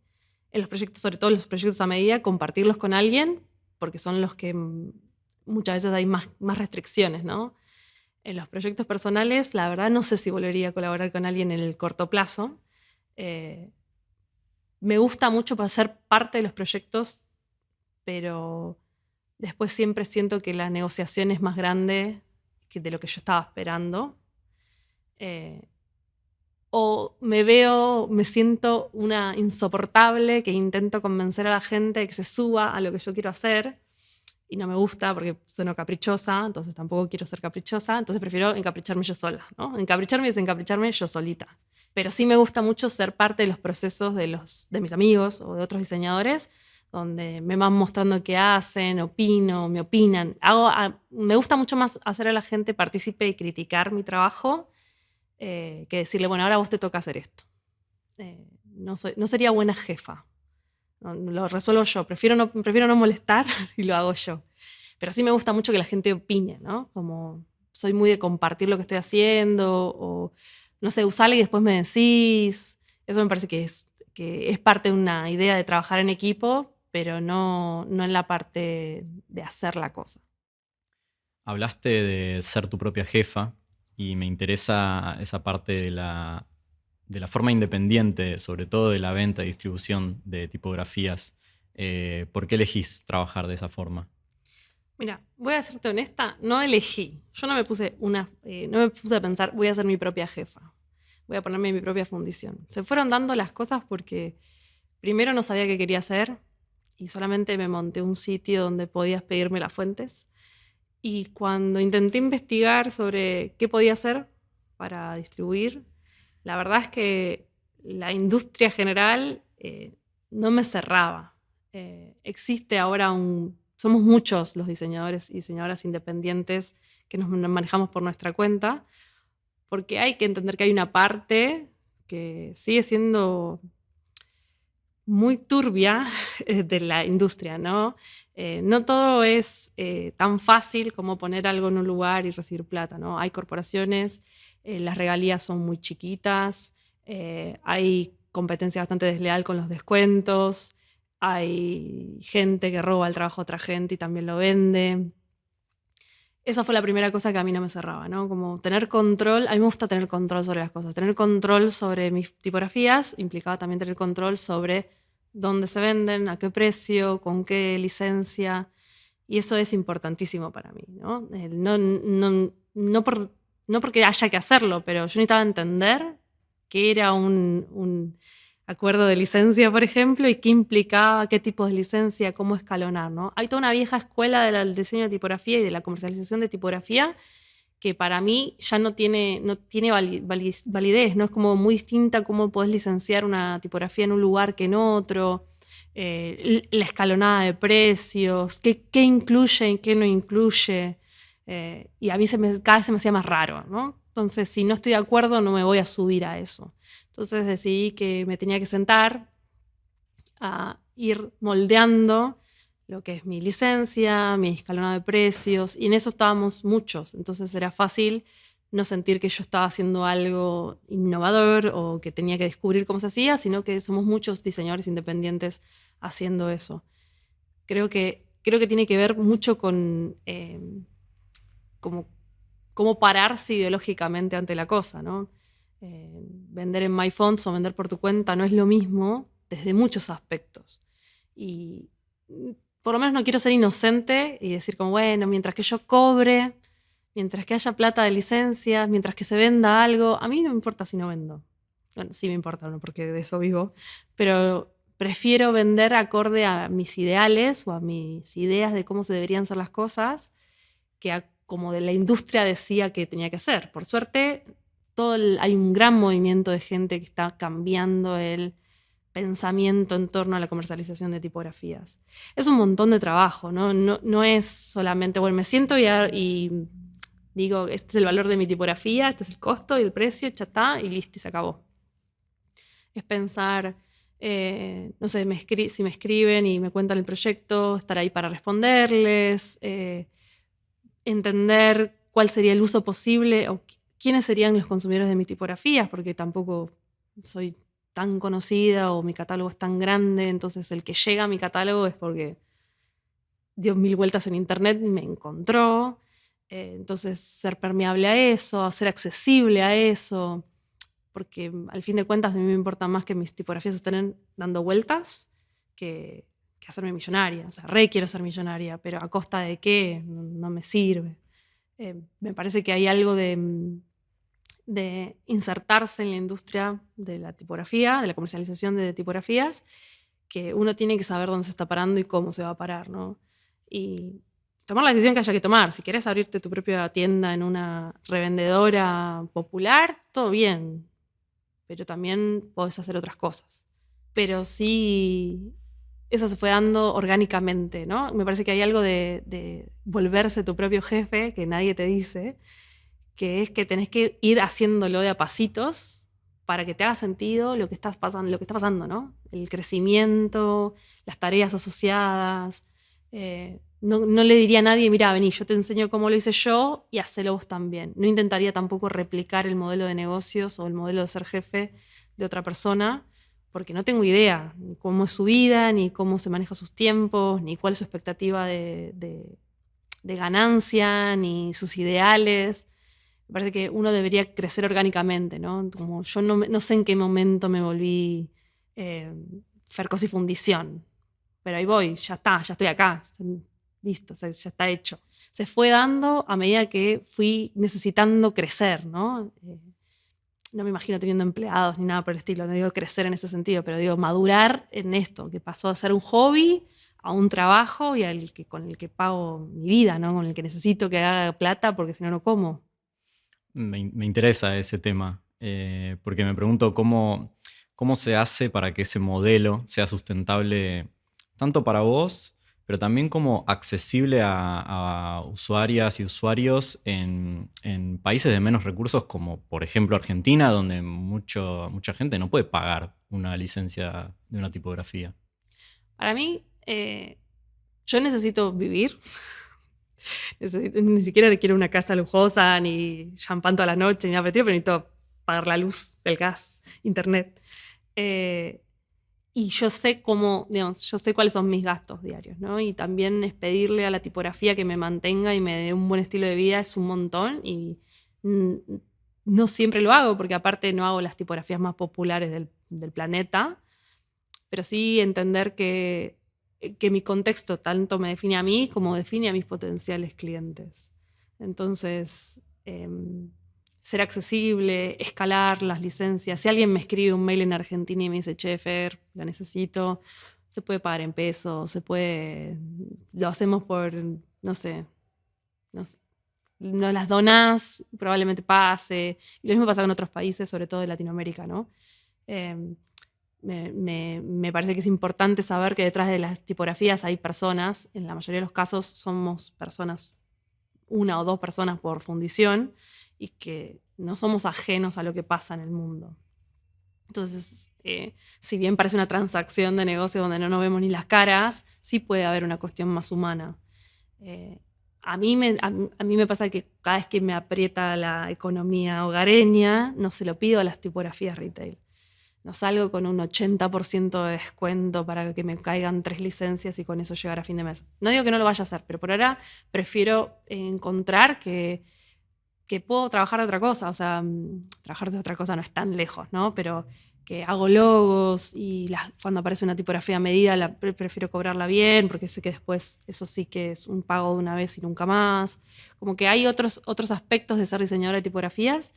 los proyectos, sobre todo los proyectos a medida, compartirlos con alguien, porque son los que muchas veces hay más restricciones, ¿no? En los proyectos personales, la verdad, no sé si volvería a colaborar con alguien en el corto plazo. Me gusta mucho para ser parte de los proyectos, pero después siempre siento que la negociación es más grande que de lo que yo estaba esperando. O me siento una insoportable que intento convencer a la gente de que se suba a lo que yo quiero hacer y no me gusta porque sueno caprichosa, entonces tampoco quiero ser caprichosa, entonces prefiero encapricharme yo sola, ¿no? Encapricharme y desencapricharme yo solita. Pero sí me gusta mucho ser parte de los procesos de mis amigos o de otros diseñadores, donde me van mostrando qué hacen, opino, me opinan. Me gusta mucho más hacer a la gente partícipe y criticar mi trabajo que decirle, bueno, ahora a vos te toca hacer esto. No sería buena jefa. Lo resuelvo yo. Prefiero no molestar y lo hago yo. Pero sí me gusta mucho que la gente opine, ¿no? Como soy muy de compartir lo que estoy haciendo o, no sé, usarle y después me decís. Eso me parece que es parte de una idea de trabajar en equipo, pero no en la parte de hacer la cosa. Hablaste de ser tu propia jefa y me interesa esa parte de la forma independiente, sobre todo de la venta y distribución de tipografías. ¿Por qué elegís trabajar de esa forma? Mira, voy a serte honesta, no elegí. Yo no me puse a pensar, voy a ser mi propia jefa. Voy a ponerme mi propia fundición. Se fueron dando las cosas porque primero no sabía qué quería hacer y solamente me monté un sitio donde podías pedirme las fuentes. Y cuando intenté investigar sobre qué podía hacer para distribuir, la verdad es que la industria general no me cerraba. Existe ahora somos muchos los diseñadores y diseñadoras independientes que nos manejamos por nuestra cuenta, porque hay que entender que hay una parte que sigue siendo muy turbia de la industria, ¿no? No todo es tan fácil como poner algo en un lugar y recibir plata, ¿no? Hay corporaciones, las regalías son muy chiquitas, hay competencia bastante desleal con los descuentos, hay gente que roba el trabajo a otra gente y también lo vende. Esa fue la primera cosa que a mí no me cerraba, ¿no? Como tener control, a mí me gusta tener control sobre las cosas. Tener control sobre mis tipografías implicaba también tener control sobre dónde se venden, a qué precio, con qué licencia. Y eso es importantísimo para mí, ¿no? No porque haya que hacerlo, pero yo necesitaba entender qué era un acuerdo de licencia, por ejemplo, y qué implicaba, qué tipos de licencia, cómo escalonar, ¿no? Hay toda una vieja escuela del diseño de tipografía y de la comercialización de tipografía que para mí ya no tiene validez, ¿no? Es como muy distinta cómo podés licenciar una tipografía en un lugar que en otro. la escalonada de precios, qué incluye y qué no incluye. Y a mí cada vez se me hacía más raro, ¿no? Entonces, si no estoy de acuerdo, no me voy a subir a eso. Entonces decidí que me tenía que sentar a ir moldeando lo que es mi licencia, mi escalonado de precios, y en eso estábamos muchos. Entonces era fácil no sentir que yo estaba haciendo algo innovador o que tenía que descubrir cómo se hacía, sino que somos muchos diseñadores independientes haciendo eso. Creo que tiene que ver mucho con cómo pararse ideológicamente ante la cosa, ¿no? Vender en MyFonts o vender por tu cuenta no es lo mismo desde muchos aspectos. Y por lo menos no quiero ser inocente y decir como, bueno, mientras que yo cobre, mientras que haya plata de licencias, mientras que se venda algo, a mí no me importa si no vendo. Bueno, sí me importa, ¿no? Porque de eso vivo, pero prefiero vender acorde a mis ideales o a mis ideas de cómo se deberían ser las cosas que a como de la industria decía que tenía que ser. Por suerte, hay un gran movimiento de gente que está cambiando el pensamiento en torno a la comercialización de tipografías. Es un montón de trabajo, ¿no? No es solamente, bueno, me siento y digo, este es el valor de mi tipografía, este es el costo y el precio, ya está, y listo, y se acabó. Es pensar, no sé, si me escriben y me cuentan el proyecto, estar ahí para responderles, entender cuál sería el uso posible o quiénes serían los consumidores de mis tipografías, porque tampoco soy tan conocida o mi catálogo es tan grande, entonces el que llega a mi catálogo es porque dio 1000 vueltas en internet y me encontró. Entonces ser permeable a eso, ser accesible a eso, porque al fin de cuentas a mí me importa más que mis tipografías estén dando vueltas que hacerme millonaria. O sea, quiero ser millonaria, pero ¿a costa de qué? No me sirve. Me parece que hay algo de insertarse en la industria de la tipografía, de la comercialización de tipografías, que uno tiene que saber dónde se está parando y cómo se va a parar, ¿no? Y tomar la decisión que haya que tomar. Si querés abrirte tu propia tienda en una revendedora popular, todo bien, pero también podés hacer otras cosas. Pero sí, eso se fue dando orgánicamente, ¿no? Me parece que hay algo de volverse tu propio jefe que nadie te dice, que es que tenés que ir haciéndolo de a pasitos para que te haga sentido lo que está pasando, ¿no? El crecimiento, las tareas asociadas. No le diría a nadie, mira, vení, yo te enseño cómo lo hice yo y hacelo vos también. No intentaría tampoco replicar el modelo de negocios o el modelo de ser jefe de otra persona, porque no tengo idea ni cómo es su vida, ni cómo se maneja sus tiempos, ni cuál es su expectativa de ganancia, ni sus ideales. Me parece que uno debería crecer orgánicamente, ¿no? Como yo no sé en qué momento me volví Fercosi Fundición, pero ahí voy, ya está, ya estoy acá, listo, ya está hecho. Se fue dando a medida que fui necesitando crecer, ¿no? No me imagino teniendo empleados ni nada por el estilo, no digo crecer en ese sentido, pero digo madurar en esto, que pasó a ser un hobby a un trabajo y con el que pago mi vida, ¿no? Con el que necesito que haga plata porque si no, no como. Me interesa ese tema, porque me pregunto cómo se hace para que ese modelo sea sustentable tanto para vos, pero también como accesible a usuarias y usuarios en países de menos recursos como por ejemplo Argentina, donde mucha gente no puede pagar una licencia de una tipografía. Para mí, yo necesito vivir. Ni siquiera quiero una casa lujosa, ni champán toda la noche, ni nada, pero necesito pagar la luz, el gas, internet. Y yo sé yo sé cuáles son mis gastos diarios, ¿no? Y también es pedirle a la tipografía que me mantenga y me dé un buen estilo de vida, es un montón. Y no siempre lo hago, porque aparte no hago las tipografías más populares del planeta, pero sí entender que mi contexto tanto me define a mí como define a mis potenciales clientes. Entonces, ser accesible, escalar las licencias. Si alguien me escribe un mail en Argentina y me dice, che, Fer, lo necesito, se puede pagar en pesos, lo hacemos por, no sé, no las donás, probablemente pase. Y lo mismo pasa con otros países, sobre todo de Latinoamérica, ¿no? me parece que es importante saber que detrás de las tipografías hay personas. En la mayoría de los casos somos personas, 1 o 2 personas por fundición, y que no somos ajenos a lo que pasa en el mundo. Entonces, si bien parece una transacción de negocio donde no nos vemos ni las caras, sí puede haber una cuestión más humana. A mí me pasa que cada vez que me aprieta la economía hogareña, no se lo pido a las tipografías retail. No salgo con un 80% de descuento para que me caigan 3 licencias y con eso llegar a fin de mes. No digo que no lo vaya a hacer, pero por ahora prefiero encontrar que puedo trabajar de otra cosa. O sea, trabajar de otra cosa no es tan lejos, ¿no? Pero que hago logos y cuando aparece una tipografía a medida prefiero cobrarla bien porque sé que después eso sí que es un pago de una vez y nunca más. Como que hay otros aspectos de ser diseñadora de tipografías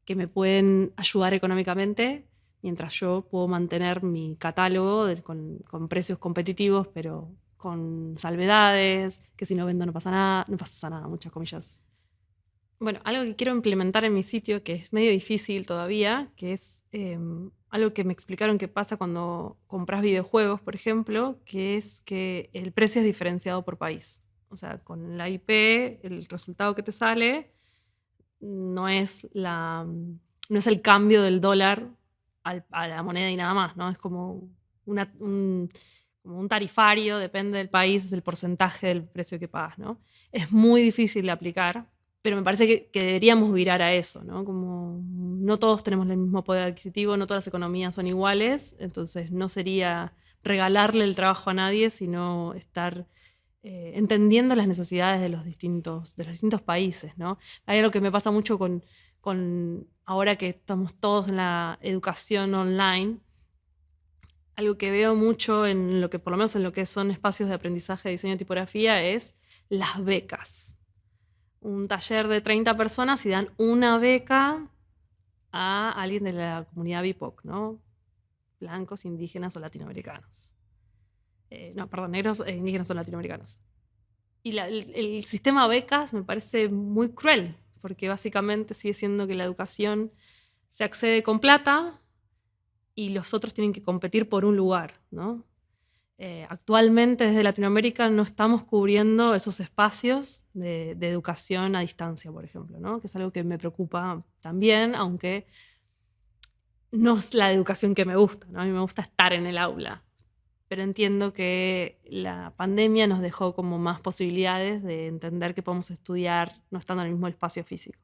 que me pueden ayudar económicamente mientras yo puedo mantener mi catálogo con precios competitivos, pero con salvedades, que si no vendo no pasa nada, muchas comillas. Bueno, algo que quiero implementar en mi sitio, que es medio difícil todavía, que es algo que me explicaron que pasa cuando compras videojuegos, por ejemplo, que es que el precio es diferenciado por país. O sea, con la IP, el resultado que te sale no es el cambio del dólar a la moneda y nada más, ¿no? Es como como un tarifario, depende del país, es el porcentaje del precio que pagas, ¿no? Es muy difícil de aplicar, pero me parece que deberíamos virar a eso, ¿no? Como no todos tenemos el mismo poder adquisitivo, no todas las economías son iguales, entonces no sería regalarle el trabajo a nadie, sino estar entendiendo las necesidades de los distintos países, ¿no? Hay algo que me pasa mucho con ahora que estamos todos en la educación online, algo que veo mucho en lo que, por lo menos en lo que son espacios de aprendizaje de diseño de tipografía, es las becas. Un taller de 30 personas y dan una beca a alguien de la comunidad BIPOC, ¿no? Blancos, indígenas o latinoamericanos. Negros, indígenas o latinoamericanos. Y el sistema becas me parece muy cruel, porque básicamente sigue siendo que la educación se accede con plata y los otros tienen que competir por un lugar, ¿no? Actualmente desde Latinoamérica no estamos cubriendo esos espacios de educación a distancia, por ejemplo, ¿no? Que es algo que me preocupa también, aunque no es la educación que me gusta, ¿no? A mí me gusta estar en el aula, pero entiendo que la pandemia nos dejó como más posibilidades de entender que podemos estudiar no estando en el mismo espacio físico.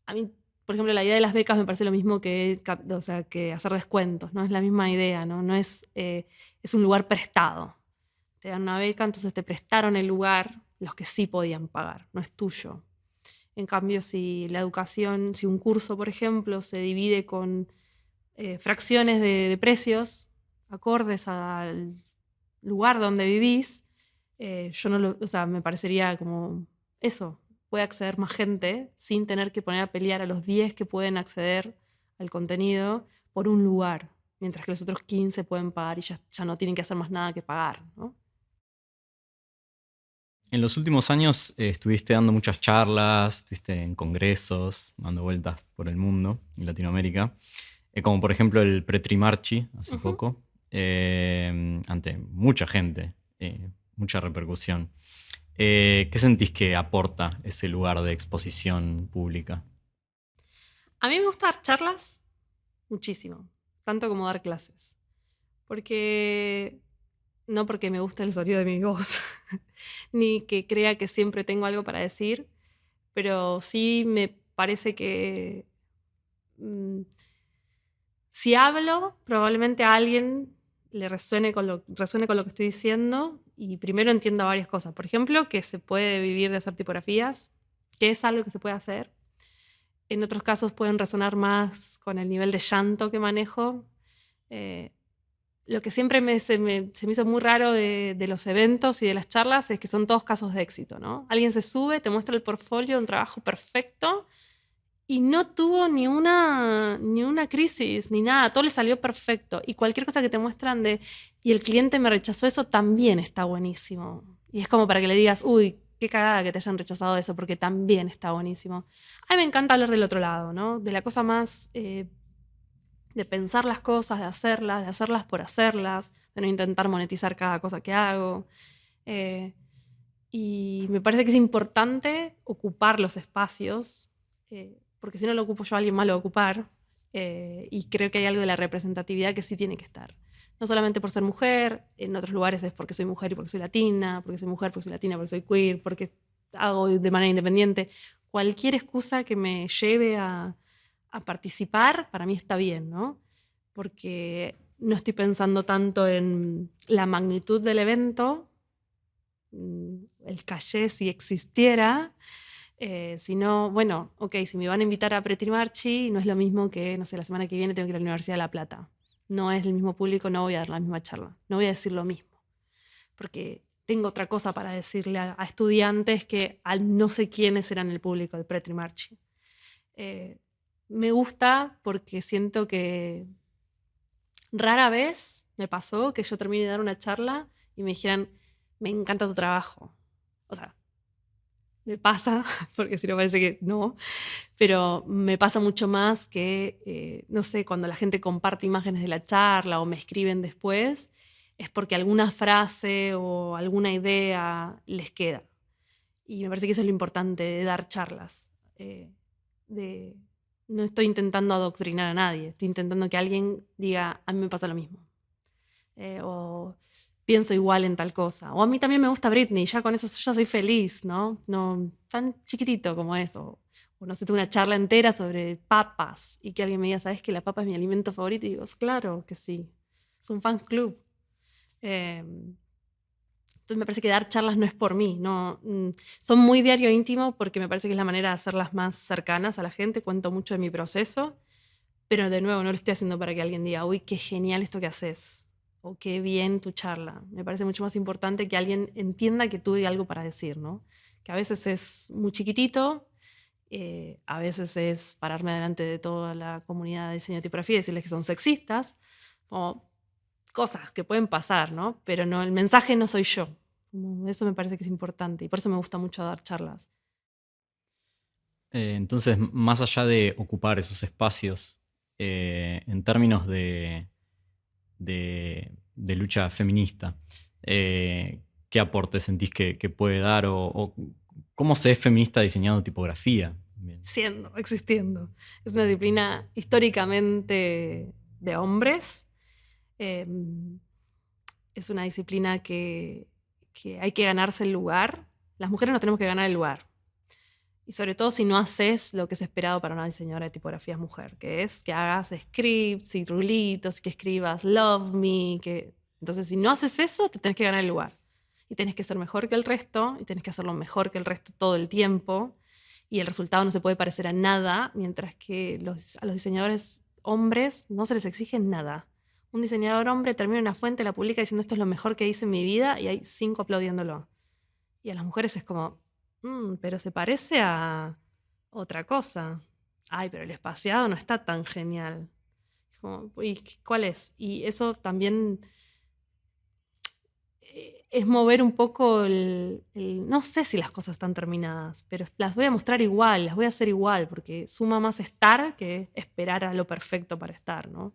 A mí, por ejemplo, la idea de las becas me parece lo mismo que hacer descuentos, ¿no? Es la misma idea, ¿no? No es, es un lugar prestado. Te dan una beca, entonces te prestaron el lugar los que sí podían pagar, no es tuyo. En cambio, si un curso, por ejemplo, se divide con fracciones de precios acordes al lugar donde vivís, me parecería como eso. Puede acceder más gente sin tener que poner a pelear a los 10 que pueden acceder al contenido por un lugar, mientras que los otros 15 pueden pagar y ya no tienen que hacer más nada que pagar, ¿no? En los últimos años estuviste dando muchas charlas, estuviste en congresos, dando vueltas por el mundo y Latinoamérica, como por ejemplo el Pretrimarchi hace poco, ante mucha gente, mucha repercusión. ¿Qué sentís que aporta ese lugar de exposición pública? A mí me gusta dar charlas muchísimo, tanto como dar clases. No porque me gusta el sonido de mi voz, ni que crea que siempre tengo algo para decir, pero sí me parece que si hablo, probablemente a alguien le resuene con lo que estoy diciendo y primero entienda varias cosas. Por ejemplo, que se puede vivir de hacer tipografías, que es algo que se puede hacer. En otros casos pueden resonar más con el nivel de llanto que manejo. Lo que siempre se me hizo muy raro de los eventos y de las charlas es que son todos casos de éxito, ¿no? Alguien se sube, te muestra el portfolio, un trabajo perfecto y no tuvo ni una crisis, ni nada. Todo le salió perfecto. Y cualquier cosa que te muestran y el cliente me rechazó eso, también está buenísimo. Y es como para que le digas, uy, qué cagada que te hayan rechazado eso, porque también está buenísimo. A mí me encanta hablar del otro lado, ¿no? De la cosa más de pensar las cosas, de hacerlas por hacerlas, de no intentar monetizar cada cosa que hago. Y me parece que es importante ocupar los espacios, porque si no lo ocupo yo, alguien más lo va a ocupar. Y creo que hay algo de la representatividad que sí tiene que estar. No solamente por ser mujer, en otros lugares es porque soy mujer y porque soy latina, porque soy mujer, porque soy latina, porque soy queer, porque hago de manera independiente. Cualquier excusa que me lleve a participar, para mí está bien, ¿no? Porque no estoy pensando tanto en la magnitud del evento, el caché si existiera, sino, bueno, ok, si me van a invitar a Pretty Marchi, no es lo mismo que, no sé, la semana que viene tengo que ir a la Universidad de La Plata. No es el mismo público, no voy a dar la misma charla, no voy a decir lo mismo, porque tengo otra cosa para decirle a estudiantes que no sé quiénes eran el público del Pretty Marchi. Me gusta porque siento que rara vez me pasó que yo termine de dar una charla y me dijeran, me encanta tu trabajo. O sea, me pasa, porque si no parece que no, pero me pasa mucho más que, no sé, cuando la gente comparte imágenes de la charla o me escriben después, es porque alguna frase o alguna idea les queda. Y me parece que eso es lo importante de dar charlas. No estoy intentando adoctrinar a nadie, estoy intentando que alguien diga, a mí me pasa lo mismo. O pienso igual en tal cosa. O a mí también me gusta Britney, ya con eso ya soy feliz, ¿no? No tan chiquitito como eso. O no sé, tengo una charla entera sobre papas y que alguien me diga, ¿sabes que la papa es mi alimento favorito? Y digo, claro que sí. Es un fan club. Entonces me parece que dar charlas no es por mí. No, son muy diario íntimo porque me parece que es la manera de hacerlas más cercanas a la gente. Cuento mucho de mi proceso. Pero de nuevo, no lo estoy haciendo para que alguien diga, uy, qué genial esto que haces, o qué bien tu charla. Me parece mucho más importante que alguien entienda que tuve algo para decir, ¿no? Que a veces es muy chiquitito, a veces es pararme delante de toda la comunidad de diseño de tipografía y decirles que son sexistas, o cosas que pueden pasar, ¿no? Pero no, el mensaje no soy yo. Eso me parece que es importante y por eso me gusta mucho dar charlas. Entonces, más allá de ocupar esos espacios, en términos de lucha feminista, ¿qué aporte sentís que puede dar o cómo se es feminista diseñando tipografía? Bien. Existiendo. Es una disciplina históricamente de hombres. Eh, es una disciplina que hay que ganarse el lugar. Las mujeres nos tenemos que ganar el lugar. Y sobre todo si no haces lo que es esperado para una diseñadora de tipografías mujer, que es que hagas scripts y rulitos, que escribas love me. Entonces, si no haces eso, te tenés que ganar el lugar. Y tenés que ser mejor que el resto, y tenés que hacerlo mejor que el resto todo el tiempo. Y el resultado no se puede parecer a nada, mientras que a los diseñadores hombres no se les exige nada. Un diseñador hombre termina una fuente, la publica diciendo esto es lo mejor que hice en mi vida y hay 5 aplaudiéndolo. Y a las mujeres es como, pero se parece a otra cosa. Ay, pero el espaciado no está tan genial. Es como, ¿y cuál es? Y eso también es mover un poco no sé si las cosas están terminadas, pero las voy a mostrar igual, las voy a hacer igual, porque suma más estar que esperar a lo perfecto para estar, ¿no?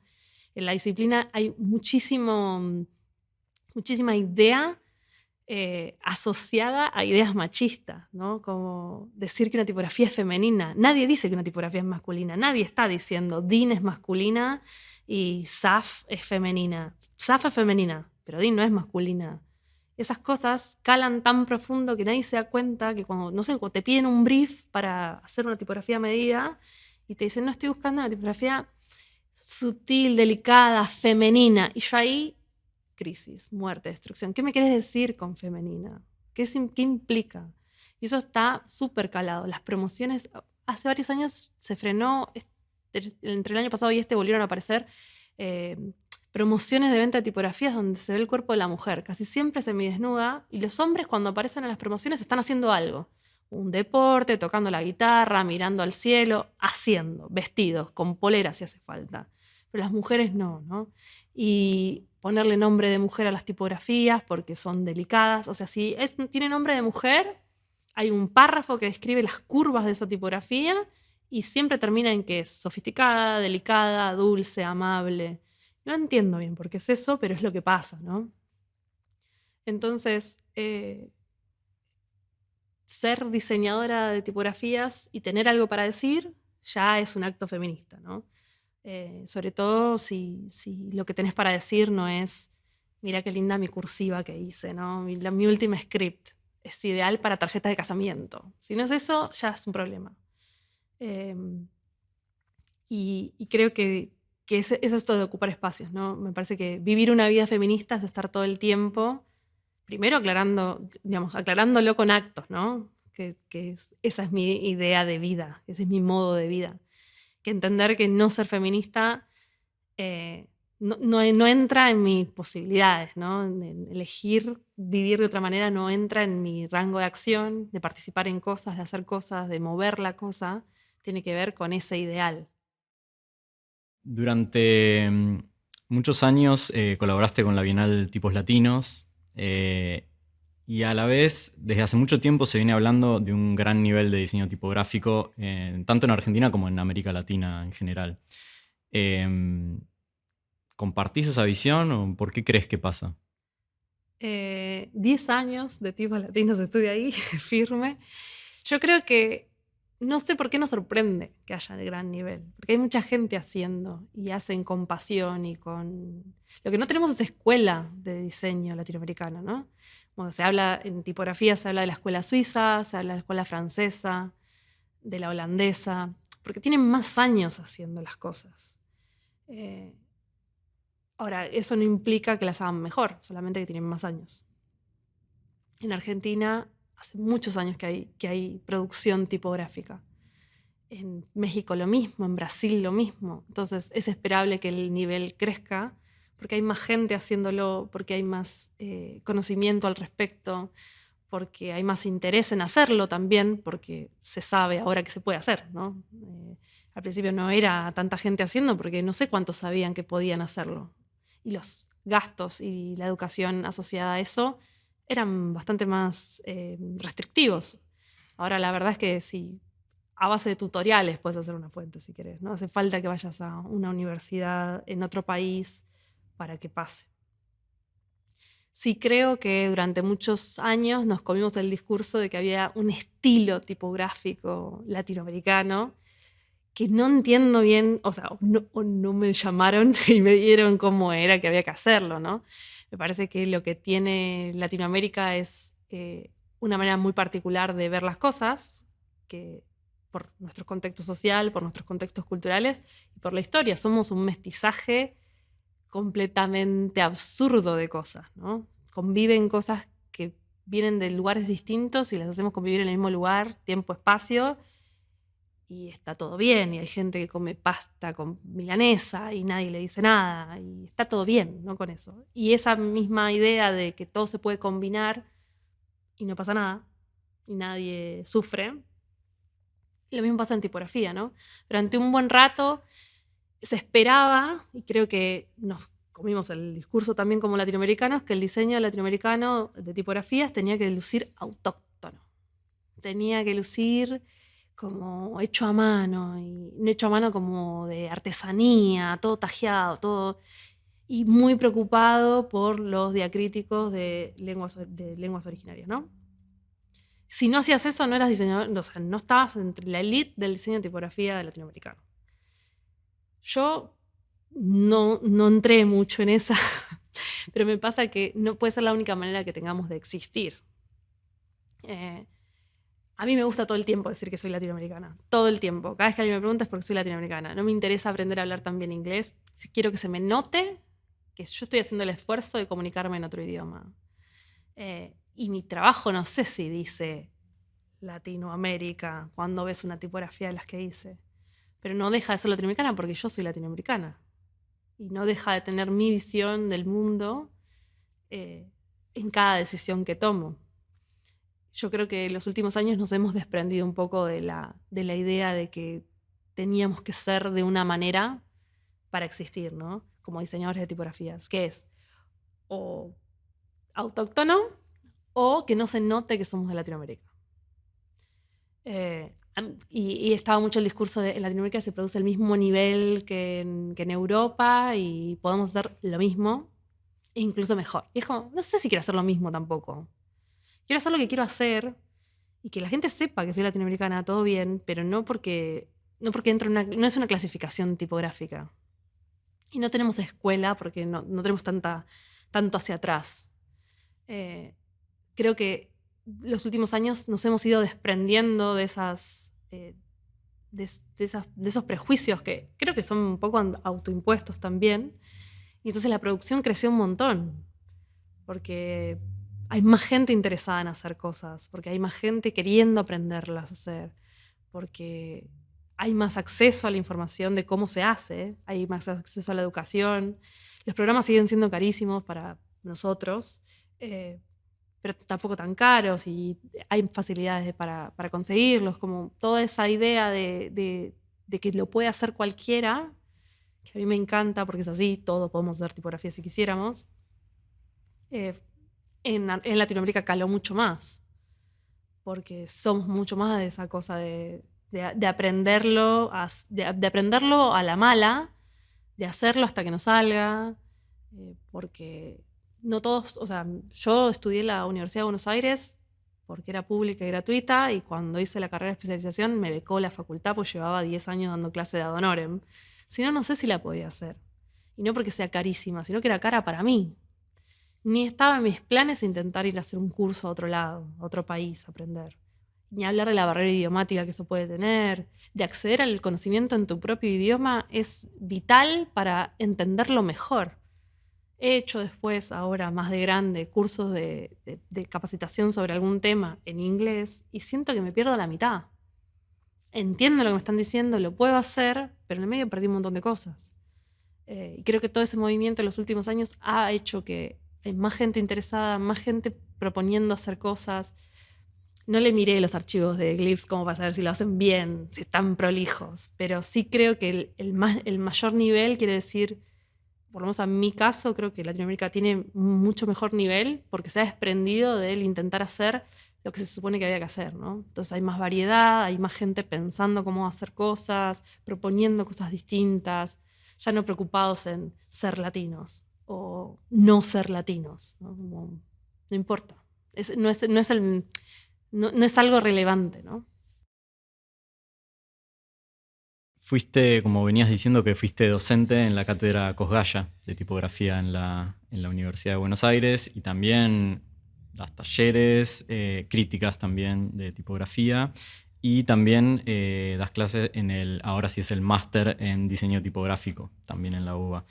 En la disciplina hay muchísima idea asociada a ideas machistas, ¿no? Como decir que una tipografía es femenina. Nadie dice que una tipografía es masculina. Nadie está diciendo DIN es masculina y SAF es femenina. SAF es femenina, pero DIN no es masculina. Esas cosas calan tan profundo que nadie se da cuenta que cuando, no sé, cuando te piden un brief para hacer una tipografía a medida y te dicen, no, estoy buscando una tipografía sutil, delicada, femenina. Y yo ahí, crisis, muerte, destrucción. ¿Qué me querés decir con femenina? ¿Qué implica? Y eso está súper calado. Las promociones, hace varios años se frenó, entre el año pasado y este volvieron a aparecer promociones de venta de tipografías donde se ve el cuerpo de la mujer. Casi siempre semidesnuda y los hombres cuando aparecen en las promociones están haciendo algo. Un deporte, tocando la guitarra, mirando al cielo, haciendo, vestidos, con poleras si hace falta. Pero las mujeres no, ¿no? Y ponerle nombre de mujer a las tipografías porque son delicadas. O sea, si tiene nombre de mujer, hay un párrafo que describe las curvas de esa tipografía y siempre termina en que es sofisticada, delicada, dulce, amable. No entiendo bien por qué es eso, pero es lo que pasa, ¿no? Entonces, ser diseñadora de tipografías y tener algo para decir ya es un acto feminista, ¿no? Sobre todo si lo que tenés para decir no es, mira qué linda mi cursiva que hice, ¿no? Mi última script es ideal para tarjetas de casamiento. Si no es eso, ya es un problema. Eh, y creo que eso es esto de ocupar espacios, ¿no? Me parece que vivir una vida feminista es estar todo el tiempo, primero aclarándolo con actos, ¿no? Esa es mi idea de vida, ese es mi modo de vida. Que entender que no ser feminista no entra en mis posibilidades, ¿no? Elegir vivir de otra manera no entra en mi rango de acción, de participar en cosas, de hacer cosas, de mover la cosa, tiene que ver con ese ideal. Durante muchos años colaboraste con la Bienal Tipos Latinos y a la vez, desde hace mucho tiempo se viene hablando de un gran nivel de diseño tipográfico, tanto en Argentina como en América Latina en general. ¿Compartís esa visión o por qué crees que pasa? 10 años de tipos latinos estuve ahí, firme. Yo creo que no sé por qué nos sorprende que haya de gran nivel, porque hay mucha gente haciendo y hacen con pasión y con... Lo que no tenemos es escuela de diseño latinoamericano, ¿no? Bueno, se habla en tipografía, se habla de la escuela suiza, se habla de la escuela francesa, de la holandesa, porque tienen más años haciendo las cosas. Ahora, eso no implica que las hagan mejor, solamente que tienen más años. En Argentina hace muchos años que hay producción tipográfica. En México lo mismo, en Brasil lo mismo. Entonces es esperable que el nivel crezca porque hay más gente haciéndolo, porque hay más conocimiento al respecto, porque hay más interés en hacerlo también, porque se sabe ahora que se puede hacer, ¿no? Al principio no era tanta gente haciendo porque no sé cuántos sabían que podían hacerlo. Y los gastos y la educación asociada a eso eran bastante más restrictivos. Ahora la verdad es que sí, a base de tutoriales puedes hacer una fuente si querés. No hace falta que vayas a una universidad en otro país para que pase. Sí creo que durante muchos años nos comimos el discurso de que había un estilo tipográfico latinoamericano que no entiendo bien, o no me llamaron y me dieron cómo era que había que hacerlo, ¿no? Me parece que lo que tiene Latinoamérica es una manera muy particular de ver las cosas, que por nuestro contexto social, por nuestros contextos culturales y por la historia. Somos un mestizaje completamente absurdo de cosas, ¿no? Conviven cosas que vienen de lugares distintos y las hacemos convivir en el mismo lugar, tiempo, espacio, y está todo bien, y hay gente que come pasta con milanesa y nadie le dice nada, y está todo bien, ¿no? Con eso. Y esa misma idea de que todo se puede combinar y no pasa nada, y nadie sufre, lo mismo pasa en tipografía, ¿no? Durante un buen rato se esperaba, y creo que nos comimos el discurso también como latinoamericanos, que el diseño latinoamericano de tipografías tenía que lucir autóctono. Tenía que lucir como hecho a mano, y no hecho a mano como de artesanía, todo tajeado, todo, y muy preocupado por los diacríticos de lenguas originarias, ¿no? Si no hacías eso, no eras diseñador, o sea, no estabas entre la elite del diseño de tipografía latinoamericano. Yo no entré mucho en esa, pero me pasa que no puede ser la única manera que tengamos de existir. A mí me gusta todo el tiempo decir que soy latinoamericana. Todo el tiempo. Cada vez que alguien me pregunta es porque soy latinoamericana. No me interesa aprender a hablar tan bien inglés. Si quiero que se me note que yo estoy haciendo el esfuerzo de comunicarme en otro idioma. Y mi trabajo no sé si dice Latinoamérica cuando ves una tipografía de las que hice. Pero no deja de ser latinoamericana porque yo soy latinoamericana. Y no deja de tener mi visión del mundo en cada decisión que tomo. Yo creo que en los últimos años nos hemos desprendido un poco de la idea de que teníamos que ser de una manera para existir, ¿no? Como diseñadores de tipografías, que es o autóctono o que no se note que somos de Latinoamérica. Y estaba mucho el discurso de en Latinoamérica se produce el mismo nivel que en Europa y podemos hacer lo mismo, e incluso mejor. Y es como, no sé si quiero hacer lo mismo tampoco. Quiero hacer lo que quiero hacer y que la gente sepa que soy latinoamericana, todo bien, pero no porque no es una clasificación tipográfica. Y no tenemos escuela porque no tenemos tanto hacia atrás. Creo que los últimos años nos hemos ido desprendiendo de esos prejuicios que creo que son un poco autoimpuestos también. Y entonces la producción creció un montón, porque hay más gente interesada en hacer cosas, porque hay más gente queriendo aprenderlas a hacer, porque hay más acceso a la información de cómo se hace, hay más acceso a la educación. Los programas siguen siendo carísimos para nosotros, pero tampoco tan caros y hay facilidades para conseguirlos, como toda esa idea de que lo puede hacer cualquiera, que a mí me encanta porque es así, todos podemos hacer tipografía si quisiéramos. En Latinoamérica caló mucho más, porque somos mucho más de esa cosa de aprenderlo, de aprenderlo a la mala, de hacerlo hasta que nos salga, porque no todos, o sea, yo estudié en la Universidad de Buenos Aires porque era pública y gratuita, y cuando hice la carrera de especialización me becó la facultad, pues llevaba 10 años dando clase de ad honorem. Si no, no sé si la podía hacer. Y no porque sea carísima, sino que era cara para mí. Ni estaba en mis planes intentar ir a hacer un curso a otro lado, a otro país, a aprender. Ni hablar de la barrera idiomática que eso puede tener. De acceder al conocimiento en tu propio idioma es vital para entenderlo mejor. He hecho después, ahora más de grande, cursos de capacitación sobre algún tema en inglés y siento que me pierdo la mitad. Entiendo lo que me están diciendo, lo puedo hacer, pero en el medio perdí un montón de cosas. Y creo que todo ese movimiento en los últimos años ha hecho que hay más gente interesada, más gente proponiendo hacer cosas. No le miré los archivos de Glyphs como para saber si lo hacen bien, si están prolijos, pero sí creo que el mayor nivel quiere decir, por lo menos en mi caso, creo que Latinoamérica tiene mucho mejor nivel porque se ha desprendido del intentar hacer lo que se supone que había que hacer, ¿no? Entonces hay más variedad, hay más gente pensando cómo hacer cosas, proponiendo cosas distintas, ya no preocupados en ser latinos o no ser latinos, ¿no? Como, no importa. No es algo relevante, ¿no? Fuiste, como venías diciendo, que fuiste docente en la cátedra Cosgaya de tipografía en la Universidad de Buenos Aires, y también das talleres, críticas también de tipografía, y también das clases ahora sí es el máster en diseño tipográfico, también en la UBA.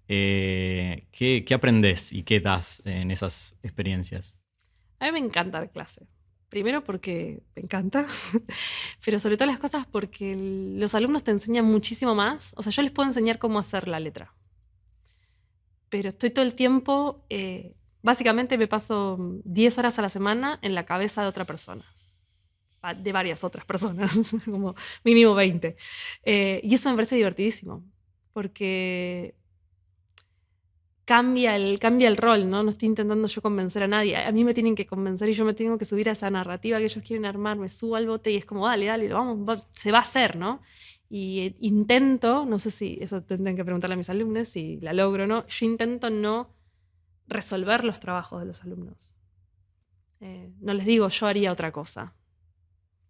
¿Qué aprendés y qué das en esas experiencias? A mí me encanta dar clase. Primero porque me encanta, pero sobre todas las cosas porque los alumnos te enseñan muchísimo más. O sea, yo les puedo enseñar cómo hacer la letra, pero estoy todo el tiempo, básicamente me paso 10 horas a la semana en la cabeza de otra persona, de varias otras personas, como mínimo 20. Y eso me parece divertidísimo, porque cambia el rol, ¿no? No estoy intentando yo convencer a nadie. A mí me tienen que convencer y yo me tengo que subir a esa narrativa que ellos quieren armar. Me subo al bote y es como, dale, se va a hacer, ¿no? Y intento, no sé si eso tendrían que preguntarle a mis alumnos, si la logro o no, yo intento no resolver los trabajos de los alumnos. No les digo, yo haría otra cosa.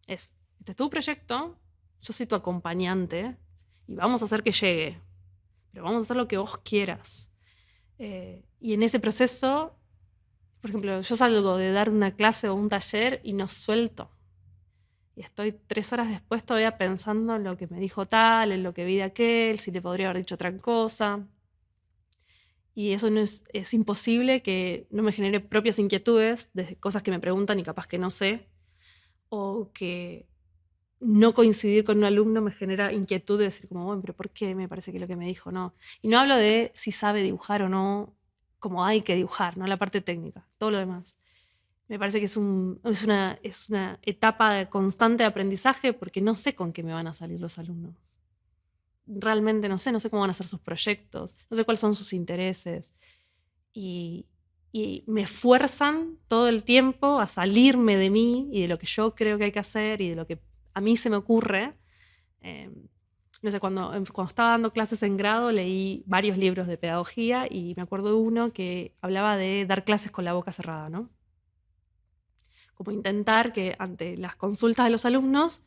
Este es tu proyecto, yo soy tu acompañante y vamos a hacer que llegue, pero vamos a hacer lo que vos quieras. Y en ese proceso, por ejemplo, yo salgo de dar una clase o un taller y no suelto. Y estoy 3 horas después todavía pensando en lo que me dijo tal, en lo que vi de aquel, si le podría haber dicho otra cosa. Y eso es imposible que no me genere propias inquietudes de cosas que me preguntan y capaz que no sé, o que no coincidir con un alumno me genera inquietud de decir como, bueno, pero ¿por qué me parece que lo que me dijo no? Y no hablo de si sabe dibujar o no, como hay que dibujar, no la parte técnica, todo lo demás. Me parece que es una etapa de constante aprendizaje porque no sé con qué me van a salir los alumnos. Realmente no sé cómo van a ser sus proyectos, no sé cuáles son sus intereses. Y me fuerzan todo el tiempo a salirme de mí y de lo que yo creo que hay que hacer y de lo que a mí se me ocurre, no sé, cuando estaba dando clases en grado leí varios libros de pedagogía y me acuerdo de uno que hablaba de dar clases con la boca cerrada, ¿no? Como intentar que ante las consultas de los alumnos